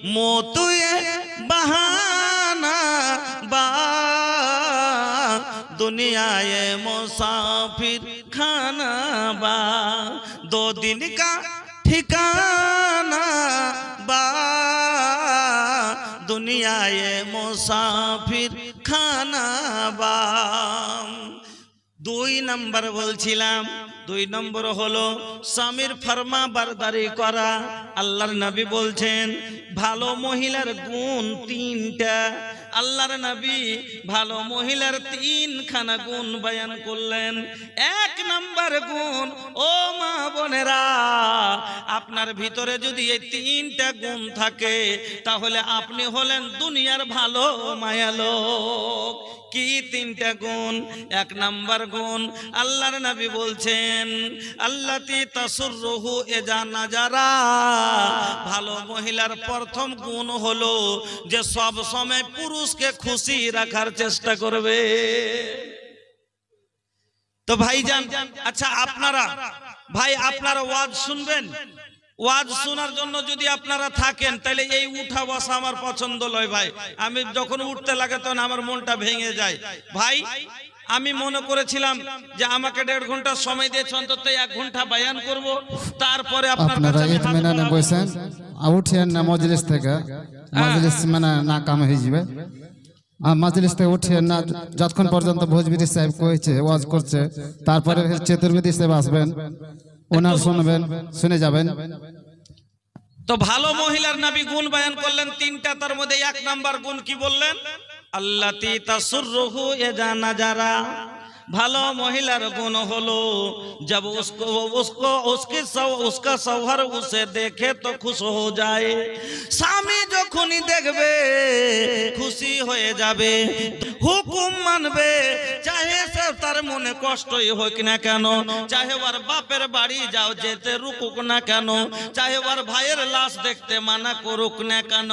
मौत ये बहाना दुनियाए मुसाफिर खाना बा, 2 दिन का ठिकाना बा, दुनियाए मुसाफिर खाना बा। 2 নম্বর বলছিলাম, 2 নম্বর হলো স্বামীর ফরমা বারদারি করা। আল্লাহর নবী বলছেন ভালো মহিলার গুণ 3টা। আল্লাহর নবী ভালো মহিলার 3খানা গুণ বয়ান করলেন। 1 নম্বর গুণ, ও মা বোনেরা, আপনার ভিতরে যদি এই 3টা গুণ থাকে তাহলে আপনি হলেন দুনিয়ার ভালো মায়া লোক। কি 3টা গুণ? 1 নম্বর গুণ, আল্লাহর নবী বলছেন আল্লাতি তাসুররুহু ইজা নাজারা। ভালো মহিলার প্রথম গুণ হলো যে সব সময় পুরুষকে খুশি রাখার চেষ্টা করবে। তো ভাইজান, আচ্ছা আপনারা ভাই আপনারা ওয়াজ শুনবেন, ওয়াজ শোনার জন্য যদি আপনারা থাকেন তাহলে এই উঠা বসা আমার পছন্দ লয় ভাই। আমি যখন উঠতে লাগে তখন আমার মনটা ভেঙে যায় ভাই। আমি মনে করেছিলাম যে আমাকে 1.5 ঘন্টা সময় দিয়েছে, অন্তত 1 ঘন্টা বয়ান করব, তারপরে আপনারা ইতমিনানে বসেন, উঠেন না মজলিস থেকে, মজলিস মানে না কাম হয়ে যাবে। মজলিস থেকে উঠেন না যতক্ষণ পর্যন্ত ভোজবিরি সাহেব কইছে ওয়াজ করছে, তারপরে চতুর্বেদী সাহেব আসবেন, ওনার শুনবেন, শুনে যাবেন। তো ভালো মহিলার নবী গুণ বয়ান করলেন 3টা, তার মধ্যে 1 নম্বর গুণ কি বললেন? আল্লাতি তাসুররুহু ইজা নাজারা। ভালো মহিলার গুণ হলো जब उसका शौहर उसे देखे तो खुश हो जाए। স্বামী যখনই দেখবে খুশি হয়ে যাবে, হুকুম মানবে, চাহে সে তার মনে কষ্টই হোক না কেন, চাহে ওর বাপের বাড়ি যাও যেতে রুকুক না কেন, চাহে ওর ভাইয়ের লাশ দেখতে মানা করুক না কেন।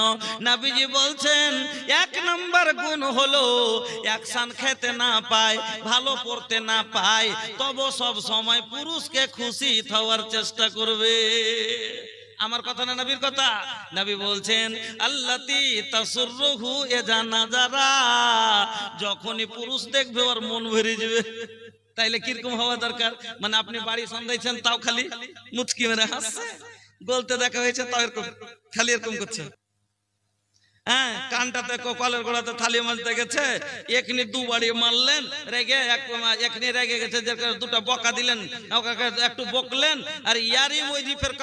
নবীজি বলছেন 1 নম্বর গুণ হলো অ্যাকশন খেতে না পায়, ভালো পড়তে না পায়, তবু সব সময় পুরুষকে খুশি হওয়ার চেষ্টা করবে। আমার কথা না নবীর কথা? নবী বলছেন আল্লাতি তাসুররুহু ইজা নাজারা। যখনই পুরুষ দেখবে ওর মন ভরে যাবে। তাইলে কিরকম হওয়া দরকার? মানে আপনি বাড়ি সামলাইছেন তাও খালি মুচকি মেরে হাসছে, বলতে দেখা হয়েছে তাও এরকম খালি এরকম করছে। হ্যাঁ, কানটাতে কলের গোড়াতে থালি মারতে গেছে, এখনি 2 বাড়ি মারলেন, রেগে এখনি রেগে গেছে, যে 2টা বকা দিলেন, ওকে একটু বকলেন, আর ইয়ারই ওই ফের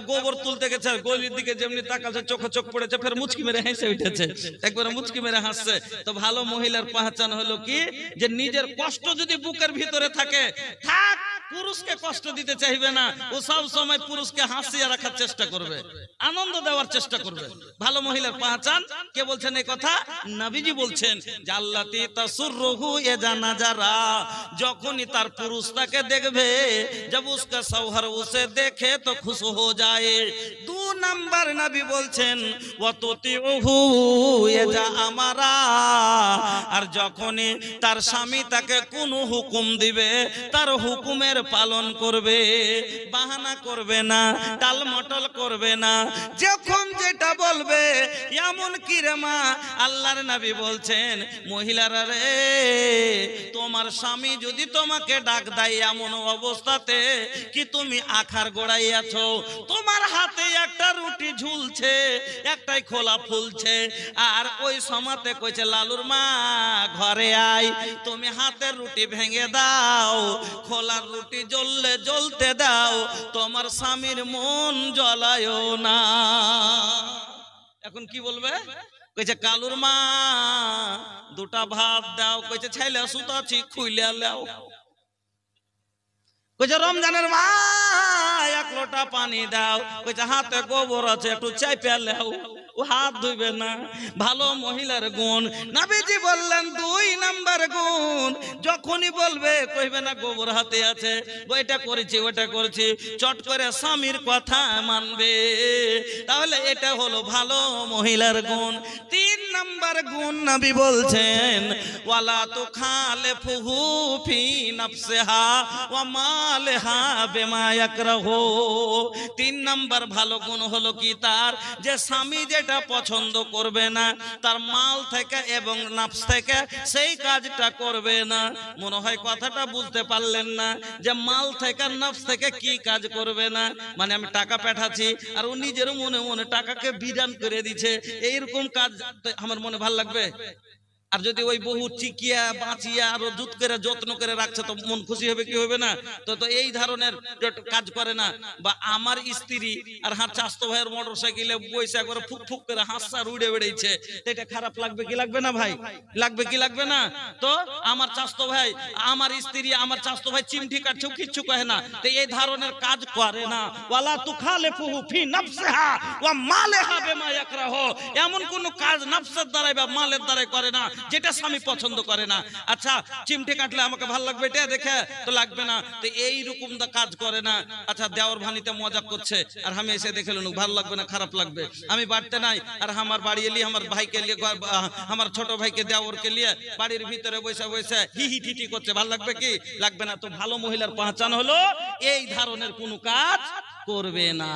গোবর তুলতে গেছে, গলির দিকে যেমনি তাকাচ্ছে চোখে চোখ পড়েছে, ফের মুচকি মেরে হেসে উঠেছে, একবারে মুচকি মেরে হাসছে। তো ভালো মহিলার পহচান হলো কি, যে নিজের কষ্ট যদি বুকের ভিতরে থাকে, থাক, পুরুষকে কষ্ট দিতে চাইবে না, ও সব সময় পুরুষকে হাসিয়ে রাখার চেষ্টা করবে, আনন্দ দেওয়ার চেষ্টা করবে। ভালো মহিলার পহচান কে বলছেন এই কথা? নবীজি বলছেন জাল্লাতি তাসুররুহু ইজা নাজারা। যখনই তার পুরুষ তাকে দেখবে, जब उसका शौहर उसे देखे तो खुश हो जाए। 2 নম্বর নবী বলছেন ওয়াতুতিউহু ইজা আমারা। আর যখনই তার স্বামী তাকে কোন হুকুম দিবে তার হুকুমের পালন করবে, বাহানা করবে না, টালমটল করবে না, যখন যেটা বলবে। এমন কি রে মা, আল্লাহর নবী বলছেন মহিলারা রে, তোমার স্বামী যদি তোমাকে ডাক দেয় এমন অবস্থাতে কি তুমি আখার গোড়ায় আছো, তোমার হাতে একটা রুটি ঝুলছে, একটাই খোলা ফুলছে, আর ওই সময়তে কইছে লালুর মা ঘরে আয়, তুমি হাতের রুটি ভেঙে দাও, খোলার রুটি জ্বললে জ্বলতে দাও, তোমার স্বামীর মন জ্বলায়ও না। এখন কি বলবে? কইছে কালুর মা 2টা ভাত দাও, কইছে ছাইলে সুতাছি খুইলে লাও, কইছে রমজানের মা 1 লোটা পানি দাও, কইছে হাতে গোবর আছে একটু চাইপে লাও, ও হাত ধুইবে না। ভালো মহিলার গুণ নবীজি বললেন 2 নম্বর গুণ, যখনই বলবে কইবে না গোবর হাতে আছে, ওইটা করেছি ওইটা করেছি, চট করে স্বামীর কথা মানবে। তাহলে এটা হলো ভালো মহিলার গুণ। 3 নম্বর গুণ নবী বলছেন ওয়ালা তুখালিফুহু ফি নাফসিহা ওয়া মালহা বিমা ইয়াকরাহু। 3 নম্বর ভালো গুণ হলো কি তার, যে স্বামী যেটা পছন্দ করবে না তার মাল থেকে এবং নফস থেকে সেই কাজটা করবে না। মনে হয় কথাটা বুঝতে পারলেন না যে মাল থেকে নফস থেকে কি কাজ করবে না। মানে আমি টাকা পাঠাচ্ছি আর ও নিজের মনে মনে টাকাকে বিধান করে দিচ্ছে, এইরকম কাজ আমার মনে ভাল লাগবে? আর যদি ওই বহু চিকিয়া বাঁচিয়া আরো জুত করে যত্ন করে রাখছে তো মন খুশি হবে কি হবে না? তো তো এই ধরনের কাজ করে না। বা আমার স্ত্রী আর হাত চাস্তো ভাইয়ের মোটর সাইকেলে বৈশা করে ফুক ফুক করে হাঁসার উড়ে বেড়েছে, এটা খারাপ লাগবে কি লাগবে না ভাই? লাগবে কি লাগবে না? তো আমার চাস্তো ভাই, আমার স্ত্রী, আমার চাস্তো ভাই চিমটি কাটছে, কিচ্ছু কহে না, তো এই ধরনের কাজ করে না। ওয়ালা তুখালিফুহু ফি নাফসিহা ওয়া মালিহা বিমা ইয়াকরাহু, এমন কোন কাজ নফসের দ্বারাই বা মালের দ্বারাই করে না যেটা স্বামী পছন্দ করে না। আচ্ছা চিমটি কাটলে আমাকে ভালো লাগবে এটা দেখে তো লাগবে না, তো এইরকম কাজ করে না। আচ্ছা দেওয়ার ভানিতে মজা করছে আর আমি এসে দেখে লুন ভালো লাগবে না খারাপ লাগবে? আমি বাড়তে নাই আর আমার বাড়ি এলি আমার ভাইকে নিয়ে, আমার ছোট ভাইকে দেওরকে নিয়ে বাড়ির ভিতরে বসে বসে হি হি টি করছে, ভালো লাগবে কি লাগবে না? তো ভালো মহিলার পহচান হলো এই ধরনের কোনো কাজ করবে না।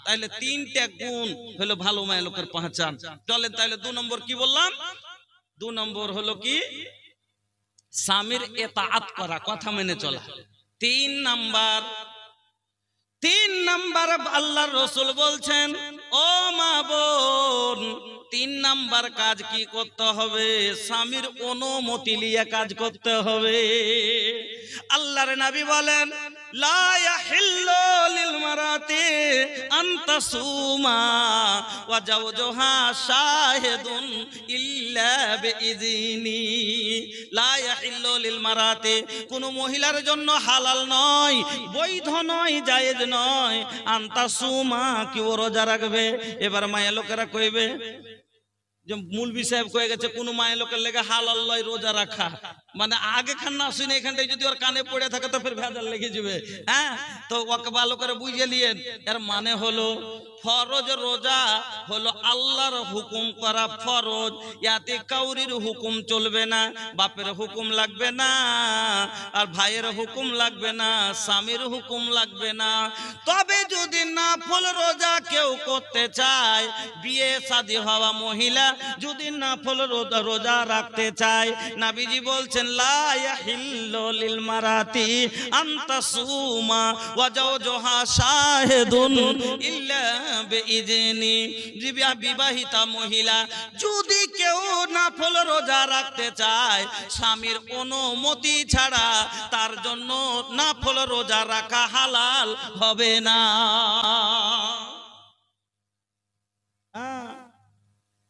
তাহলে তিনটা গুণ হলো ভালো মায়ের লোকের পহচান। চলেন তাহলে 2 নম্বর কি বললাম? 2 নম্বর হলো কি? স্বামীর ইতাআত করা, কথা মেনে চলা। 3 নাম্বার আল্লাহর রাসূল বলছেন, ও মা বোন, 3 নাম্বার কাজ কি করতে হবে? স্বামীর অনুমতি নিয়ে কাজ করতে হবে। আল্লাহর নবী বলেন, লা ইয়াহিল্লু লিল মারাতি আন তাসুমা ওয়া জাওজুহা শাহিদুন ইল্লা বিইযনি। লা ইয়াহিল্লু লিল মারাতি, কোন মহিলার জন্য হালাল নয়, বৈধ নয়, জায়েজ নয়, আন তাসুমা, কি ও রোজা রাখবে। এবার মায়া লোকেরা কইবে যে মুলবি সাহেব কয়ে গেছে কোন মায়ের লোকের লেগে হালাল লয় রোজা রাখা, মানে আগে খান না শুনে এখানটায় যদি ওর কানে পড়ে থাকে তো ফের ভেজাল লেগে যাবে। হ্যাঁ, তো ওকে ভালো করে বুঝে নিয়েন। এর মানে হলো ফরজ রোজা হলো আল্লাহর হুকুম করা ফরজ, ইয়াতে কাউরির হুকুম চলবে না, বাপের হুকুম লাগবে না, আর ভাইয়ের হুকুম লাগবে না, স্বামীর হুকুম লাগবে না। তবে যদি নাফল রোজা কেউ করতে চায়, বিয়ে শাদী হওয়া মহিলা যদি নাফল রোজা রাখতে চায়, নবীজি বলছেন লা ইয়াহিল্লু লিল মারাতি আন তাসুমা ওয়া জাওজুহা শাহিদুন ইল্লা বিইযনি। বিবাহিতা মহিলা যদি কেউ নাফল রোজা রাখতে চায়, স্বামীর অনুমতি ছাড়া তার জন্য নাফল রোজা রাখা হালাল হবে না।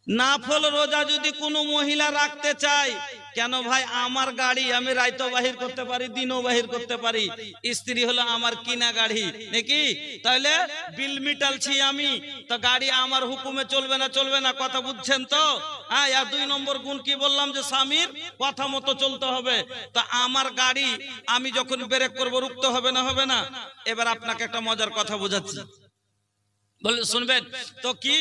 নাফল রোজা যদি কোনো মহিলা রাখতে চায়, কেন ভাই? আমার গাড়ি, আমি রাইতো বাহির করতে পারি, দিনও বাহির করতে পারি, স্ত্রী হলো আমার কিনা গাড়ি নাকি? তাহলে বিল মিটালছি আমি, তো গাড়ি আমার হুকুমে চলবে না, চলবে না, কথা বুঝছেন তো? হ্যাঁ, আর 2 নম্বর গুণ কি বললাম? যে স্বামীর কথা মতো চলতে হবে। তো আমার গাড়ি আমি যখন ব্রেক করবো রুখতে হবে না, হবে না? এবার আপনাকে একটা মজার কথা বোঝাচ্ছি, বলে শুনবেন তো। কি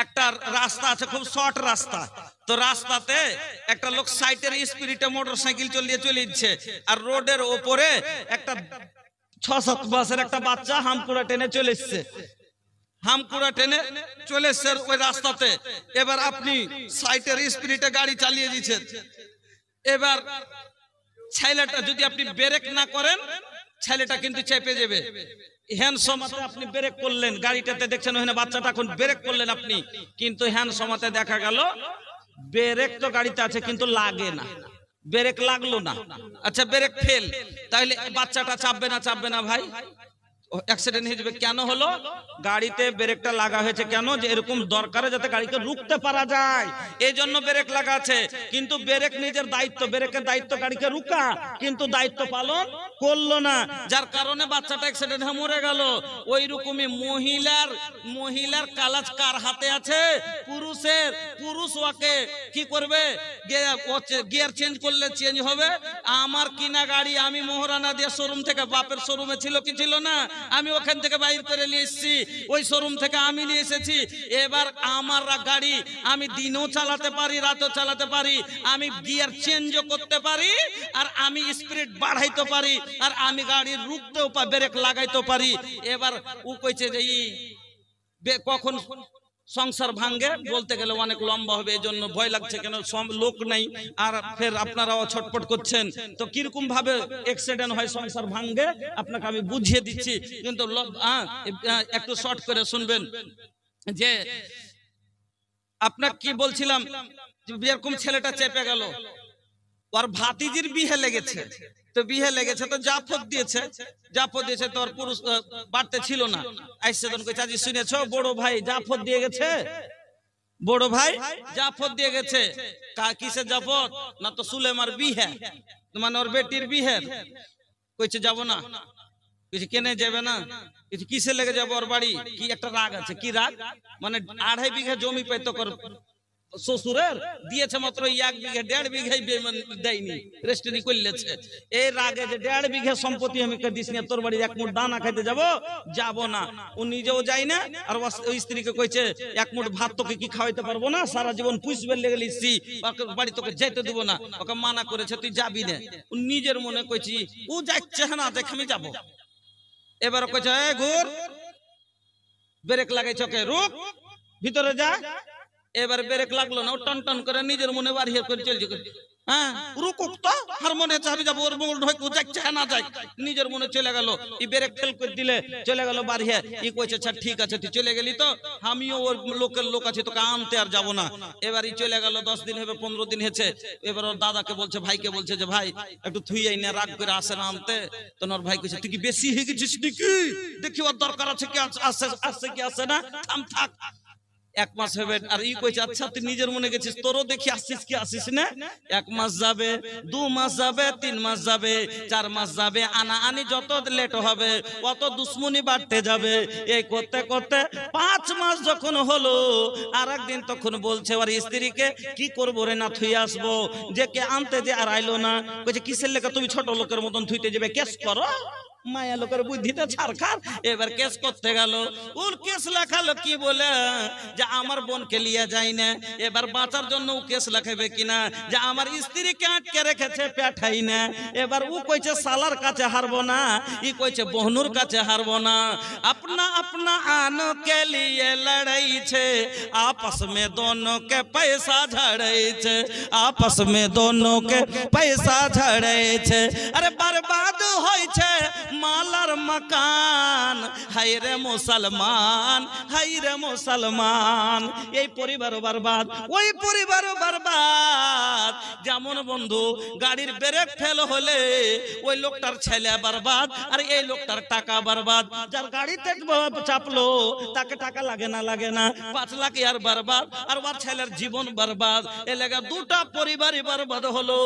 একটা রাস্তা আছে, খুব শর্ট রাস্তা, তো রাস্তাতে একটা লোক সাইটের স্পিডে মোটর সাইকেল চলিয়ে চলে যাচ্ছে, আর রোডের ওপরে একটা 6-7 বছরের একটা বাচ্চা হামকুড়া টেনে চলে এসছে, হামকুড়া টেনে চলে এসছে ওই রাস্তাতে। এবার আপনি সাইটের স্পিডে গাড়ি চালিয়ে দিচ্ছেন, এবার ছেলেটা যদি আপনি ব্রেক না করেন, ছেলেটা কিন্তু চেপে যাবে। হ্যান্ড সমাতে আপনি ব্রেক করলেন, গাড়িটাতে দেখছেন ওখানে বাচ্চাটা, এখন ব্রেক করলেন আপনি, কিন্তু হ্যান্ড সমাতে দেখা গেল ব্রেক তো গাড়িতে আছে কিন্তু লাগে না, ব্রেক লাগলো না। আচ্ছা ব্রেক ফেল, তাহলে বাচ্চাটা চাপবে না, চাপবে না ভাই? অ্যাক্সিডেন্ট হয়ে যাবে। কেন হলো? গাড়িতে ব্রেকটা লাগা হয়েছে কেন? যে এরকম দরকারে যাতে গাড়িকে রুখতে পারা যায়, এই জন্য ব্রেক লাগা আছে। কিন্তু ব্রেক নিজের দায়িত্ব, ব্রেকের দায়িত্ব গাড়িকে রুকা, কিন্তু দায়িত্ব পালন করলো না, যার কারণে বাচ্চাটা অ্যাক্সিডেন্ট হয়ে মরে গেল। ওই রকমই মহিলার কালাজ কার হাতে আছে? পুরুষের। পুরুষ ওকে কি করবে? গিয়ার চেঞ্জ করলে চেঞ্জ হবে। আমার কিনা গাড়ি আমি মোহরানা দিয়ে শোরুম থেকে, বাপের শোরুমে ছিল কি ছিল না, আমি ওখান থেকে বাইর করে নিয়ে এসেছি, ওই শোরুম থেকে আমি নিয়ে এসেছি। এবার আমার গাড়ি আমি দিনও চালাতে পারি, রাতও চালাতে পারি, আমি গিয়ার চেঞ্জও করতে পারি, আর আমি স্পিড বাড়াইতে পারি, আর আমি গাড়ি রুখতেও ব্রেক লাগাইতে পারি। এবার ও কইছে যে কখন সংসার ভাঙ্গে বলতে গেলে অনেক লম্বা হবে, এই জন্য ভয় লাগছে, কেন সব লোক নেই আর ফের আপনারাও ছটপট করছেন। তো কিরকম ভাবে অ্যাক্সিডেন্ট হয়, সংসার ভাঙ্গে, আপনাকে আমি বুঝিয়ে দিচ্ছি, কিন্তু একটু শর্ট করে শুনবেন। যে আপনাকে কি বলছিলাম, এরকম ছেলেটা চেপে গেল, ওর ভাতিজির বিয়ে লেগেছে, তো বিয়ে লেগেছে তো জাফত দিয়েছে, তো ওর পুরুষ বাড়তে ছিল না, আইসে তখন কইছে আজি শুনেছো বড় ভাই জাফত দিয়ে গেছে, বড় ভাই জাফত দিয়ে গেছে। কিসের জাফত? না তো সুলেমার বিয়ে, মানে ওর বেটির বিয়ে। কইছে যাব না, কিছু কেনে যাবে না, কিছু কিসে লেগে যাবো, ওর বাড়ি কি একটা রাগ আছে, কি রাগ, মানে 2.5 বিঘা জমি পেতো শ্বশুরের, দিয়েছে মাত্র 1 বিঘা, 1.5 বিঘাই দেয়নি, রেস্টনি করলেছে। এই রাগে যে 1.5 বিঘা সম্পত্তি আমি দিস না, তোর বাড়ির এক মুঠ দানা খাইতে যাব না। ও নিজেও যায় না, আর ওই স্ত্রীকে কইছে 1 মুঠ ভাত তোকে কি খাওয়াইতে পারবো না, সারা জীবন পুষবে লেগে লিসি, বাড়ি তোকে যেতে দিব না, ওকে মানা করেছে তুই যাবি না। ও নিজের মনে কইছি ও যাচ্ছে না, দেখ আমি যাবো। এবার কইছে এ ঘুর, ব্রেক লাগাই চোখে, রুক ভিতরে যা। এবার ব্রেক লাগলো না, ও টন টন করে নিজের মনে বাড়িয়ে করে চলছে, হ্যাঁ রুকুক তো, আর মনে হচ্ছে আমি যাবো, ওর মঙ্গল ঢোক যাচ্ছে না যাই, নিজের মনে চলে গেল। ই ব্রেক ফেল করে দিলে চলে গেল বাড়িয়ে। ই কইছে আচ্ছা ঠিক আছে তুই চলে গেলি তো, আমিও ওর লোকের লোক আছে, তোকে আনতে আর যাবো না। এবার ই চলে গেল, 10 দিন হবে, 15 দিন হয়েছে। এবার ওর দাদাকে বলছে, ভাইকে বলছে যে ভাই একটু থুই আই না, রাগ করে আসে না আনতে। তো ওর ভাই কইছে তুই কি বেশি হয়ে গেছিস নাকি, দেখি ওর দরকার আছে কি আসে কি আসে না, থাম থাক। 1 মাস হবে, আর ই কইছে আচ্ছা তুই নিজের মনে গেছিস, তোরও দেখি আসছিস কি আসিস না। 1 মাস যাবে, 2 মাস যাবে, 3 মাস যাবে, 4 মাস যাবে, আনা আনি যত লেট হবে অত দুশ্মনী বাড়তে যাবে। এই করতে করতে 5 মাস যখন হলো, আর একদিন তখন বলছে ওর স্ত্রীকে কি করবো রে, না থুই আসবো, যে কে আনতে যে আর আইলো না। কইছে কিসের লেখা তুমি ছোট লোকের মতন থুইতে যাবে, কেস করো, মায়া লোকের বুদ্ধিতে ছাড়খার। এবার কেস করতে গেল, ওর কেস লেখালো কি বলে যে আমার বোনকে লিয়ে যায় না। এবার বাঁচার জন্য ও কেস লেখাবে কিনা যে আমার স্ত্রীকে আটকে রেখেছে পেঠাই না। এবার ও কইছে সালার কাছে হারবো না, ই কইছে বহনুর কাছে হারবো না। अपना अपना आनो के लिए लड़ाई छे, आपस में दोनों के पैसा झड़े छे, आपस में दोनों के पैसा झड़े छे। अरे बर्बाद होय छे मालार मकान, हाय रे मुसलमान, हाय रे मुसलमान। এই পরিবার বরবাদ, ওই পরিবার বরবাদ। যেমন বন্ধু গাড়ির ব্রেক ফেল হলে ওই লোকটার ছেলে বরবাদ, আর এই লোকটার টাকা বরবাদ। যার গাড়িতে চাপলো তাকে টাকা লাগে না 5 লাখ আর বরবাদ, আর ওর ছেলের জীবন বরবাদ। এ লাগা দুটা পরিবারই বরবাদ হলো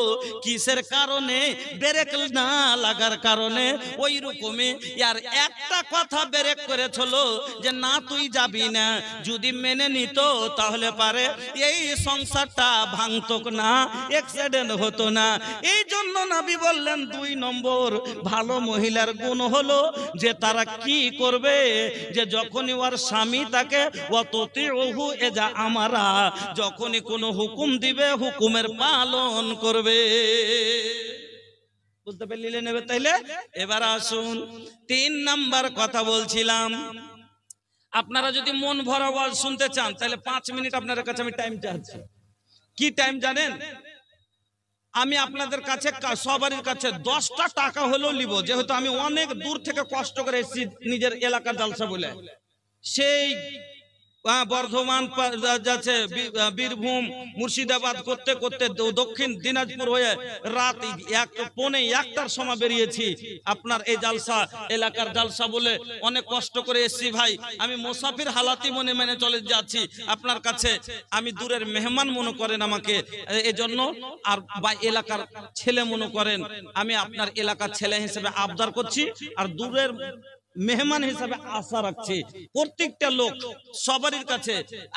কিসের কারণে? ব্রেক না লাগার কারণে। ওই রকমই আর একটা কথা ব্রেক করেছিল যে না তুই যাবি না, যদি মেনে নিত তাহলে পারে এই সংসারটা ভাঙতো না, অ্যাক্সিডেন্ট হতো না। এই জন্য নবী বললেন 2 নম্বর ভালো মহিলার গুণ হলো যে তারা কি করবে, যে যখনই ওর স্বামী তাকে ওয়াতুতিউহু এজা আমারা, যখনই কোনো হুকুম দিবে হুকুমের পালন করবে। বুঝতে পারলে নেবে তাইলে? এবার আসুন 3 নাম্বার কথা বলছিলাম। আপনারা যদি মন ভরা ওয়াজ শুনতে চান তাহলে 5 মিনিট আপনাদের কাছে আমি টাইম চাচ্ছি। কি টাইম জানেন? আমি আপনাদের কাছে সবারই কাছে 10টা টাকা হলেও নিব, যেহেতু আমি অনেক দূর থেকে কষ্ট করে এসেছি নিজের এলাকার জালসা বলে। সেই বর্ধমান যাচ্ছে, বীরভূম, মুর্শিদাবাদ করতে করতে দক্ষিণ দিনাজপুর হয়ে রাত 1:45টার সময় বেরিয়েছি আপনার এই জালসা এলাকার জালসা বলে। অনেক কষ্ট করে এসেছি ভাই, আমি মুসাফির হালাতি মনে চলে যাচ্ছি আপনার কাছে। আমি দূরের মেহমান মনে করেন আমাকে, এজন্য আর বা এলাকার ছেলে মনে করেন। আমি আপনার এলাকার ছেলে হিসেবে আবদার করছি, আর দূরের মেহমান হিসাবে আশা রাখছি প্রত্যেকটা লোক সবারই কাছে।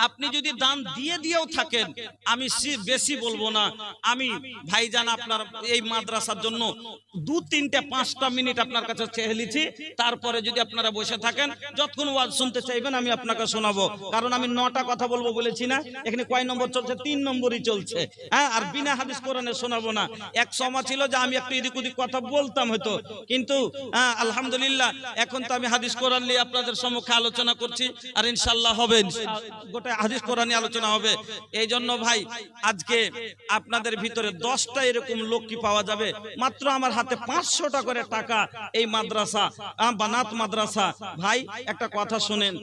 আপনি যদি দান দিয়েও থাকেন, আমি বেশি বলবো না। আমি ভাইজান আপনার এই মাদ্রাসার জন্য 2, 3, 5টা মিনিট আপনার কাছে চেয়ে নিচ্ছি। তারপরে যদি আপনারা বসে থাকেন, যতক্ষণ ওয়াজ শুনতে চাইবেন আমি আপনাকে শোনাবো। কারণ আমি 9টা কথা বলবো বলেছি না, এখানে কয় নম্বর চলছে? 3 নম্বরই চলছে। হ্যাঁ, আর বিনা হাদিস কোরআনে শোনাবো না। এক সময় ছিল যে আমি একটু এদিক ওদিক কথা বলতাম হয়তো, কিন্তু আলহামদুলিল্লাহ এখন তো আমি হাদিস কোরআন নিয়ে আপনাদের সম্মুখে আলোচনা করছি, আর ইনশাল্লাহ হবে, গোটা হাদিস কোরআন নিয়ে আলোচনা হবে। এই জন্য ভাই আজকে আপনাদের ভিতরে 10টা এরকম লোক কি পাওয়া যাবে, মাত্র আমার হাতে 500টা করে টাকা, এই মাদ্রাসা বানাত মাদ্রাসা। ভাই একটা কথা শুনেন,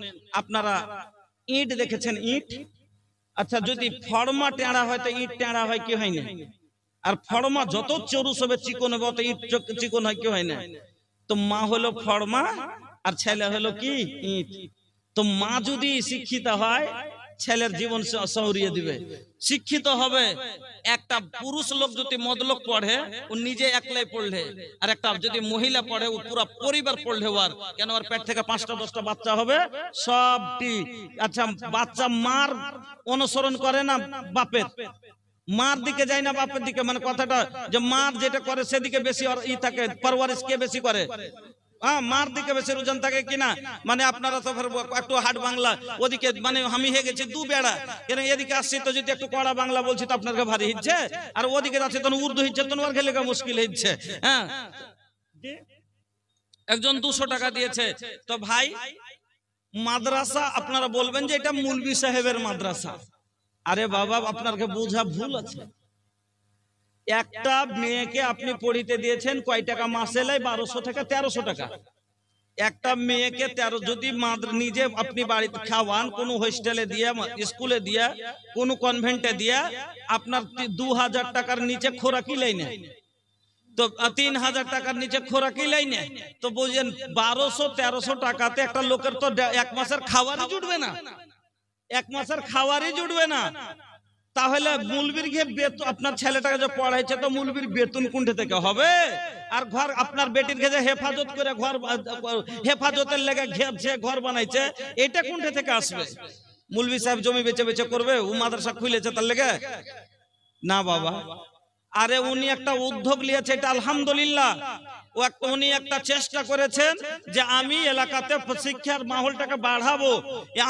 আপনারা ইট দেখেছেন? ইট, আচ্ছা যদি ফর্মা টেঁড়া হয় তো ইট টেঁড়া হয় কি হয় না? আর ফর্মা যত চরুস হবে চিকন হবে অত ইট চিকন হয় কি হয় না? তো মা হলো ফর্মা আর ছেলে হলো কি ইট। তো মা যদি শিক্ষিত হয় ছেলের জীবন সহরিয়ে দিবে। শিক্ষিত হবে একটা পুরুষ লোক যদি মদলোক পড়ে ও নিজে একলাই পড়লে, আর একটা যদি মহিলা পড়ে ও পুরো পরিবার পড়লে, ওর কেন ওর পেট থেকে 5টা 10টা বাচ্চা হবে সবটি। আচ্ছা বাচ্চা মার অনুসরণ করে না বাপের, মার দিকে যায় না বাপের দিকে, মানে কথাটা যে মার যেটা করে সেদিকে বেশি থাকে, পরওয়ারিশ কে বেশি করে? হ্যাঁ, মার দিকে বেশি রুঝান থাকে কিনা? মানে আপনারা তো একটু হাট বাংলা ওদিকে, মানে আমি হয়ে গেছি দু বেড়া, কেন এদিকে আসছি তো যদি একটু কড়া বাংলা বলছি তো আপনার ভারী হিচ্ছে, আর ওদিকে যাচ্ছে তখন উর্দু হিচ্ছে, তখন ওর খেলে মুশকিল হচ্ছে। হ্যাঁ, একজন 200 টাকা দিয়েছে। তো ভাই মাদ্রাসা আপনারা বলবেন যে এটা মুলবি সাহেবের মাদ্রাসা। আরে বাবা আপনাকে বোঝা ভুল আছে। একটা মেয়েকে আপনি পড়িতে দিয়েছেন কয় টাকা মাসে? 1200 থেকে 1300 টাকা। একটা মেয়েকে 13, যদি নিজে আপনি বাড়িতে খাওয়ান, কোন হোস্টেলে দিয়া, স্কুলে দিয়া, কোন কনভেন্টে দিয়া, আপনার 2000 টাকার নিচে খোরাকি লাই না, তো 3000 টাকার নিচে খোরাকি লাই না, তো বুঝেন 1200-1300 টাকাতে একটা লোকের তো 1 মাসের খাওয়ারই জুটবে না, 1 মাসের খাওয়ারই জুটবে না। তাহলে মুলবির গিয়ে আপনার ছেলেটাকে যে পড়াইছে তো মুলবির বেতন কোনটা থেকে হবে? আর ঘর আপনার বেটির ঘে হেফাজত করে ঘর, হেফাজতের লেগে ঘেরছে ঘর বানাইছে, এটা কোনটা থেকে আসবে? মুলবি সাহেব জমি বেচে বেচে করবে? ও মাদ্রাসা খুলেছে তার লেগে না বাবা। আরে উনি একটা উদ্যোগ নিয়েছে, এটা আলহামদুলিল্লাহ। উনি একটা চেষ্টা করেছেন যে আমি এলাকাতে শিক্ষার মাহলটাকে বাড়াবো,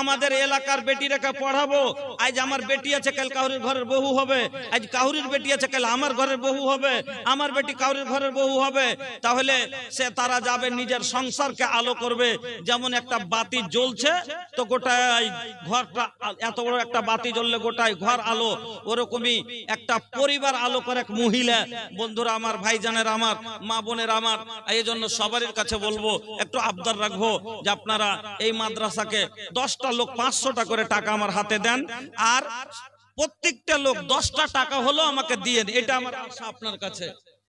আমাদের এলাকার বেটিরাকে পড়াবো। আজ আমার বেটি আছে কাল কাউরির ঘরের বউ হবে, আজ কাউরির বেটি আছে কাল আমার ঘরের বউ হবে, আমার বেটি কাউরির ঘরের বউ হবে। তাহলে সে তারা যাবে নিজের সংসারকে আলো করবে। যেমন একটা বাতি জ্বলছে তো গোটাই ঘরটা, এত বড় একটা বাতি জ্বললে গোটাই ঘর আলো, ওরকমই একটা পরিবার আলো করে এক মহিলা। বন্ধুরা আমার, ভাইজানের আমার, মা বোনের আমার, এই জন্য সবার কাছে বলবো একটু আবদার রাখবো যে আপনারা এই মাদ্রাসাকে 10টা লোক 500টা করে টাকা আমার হাতে দেন, আর প্রত্যেকটা লোক 10টা টাকা হলো আমাকে দিয়েন, এটা আমার আশা আপনার কাছে।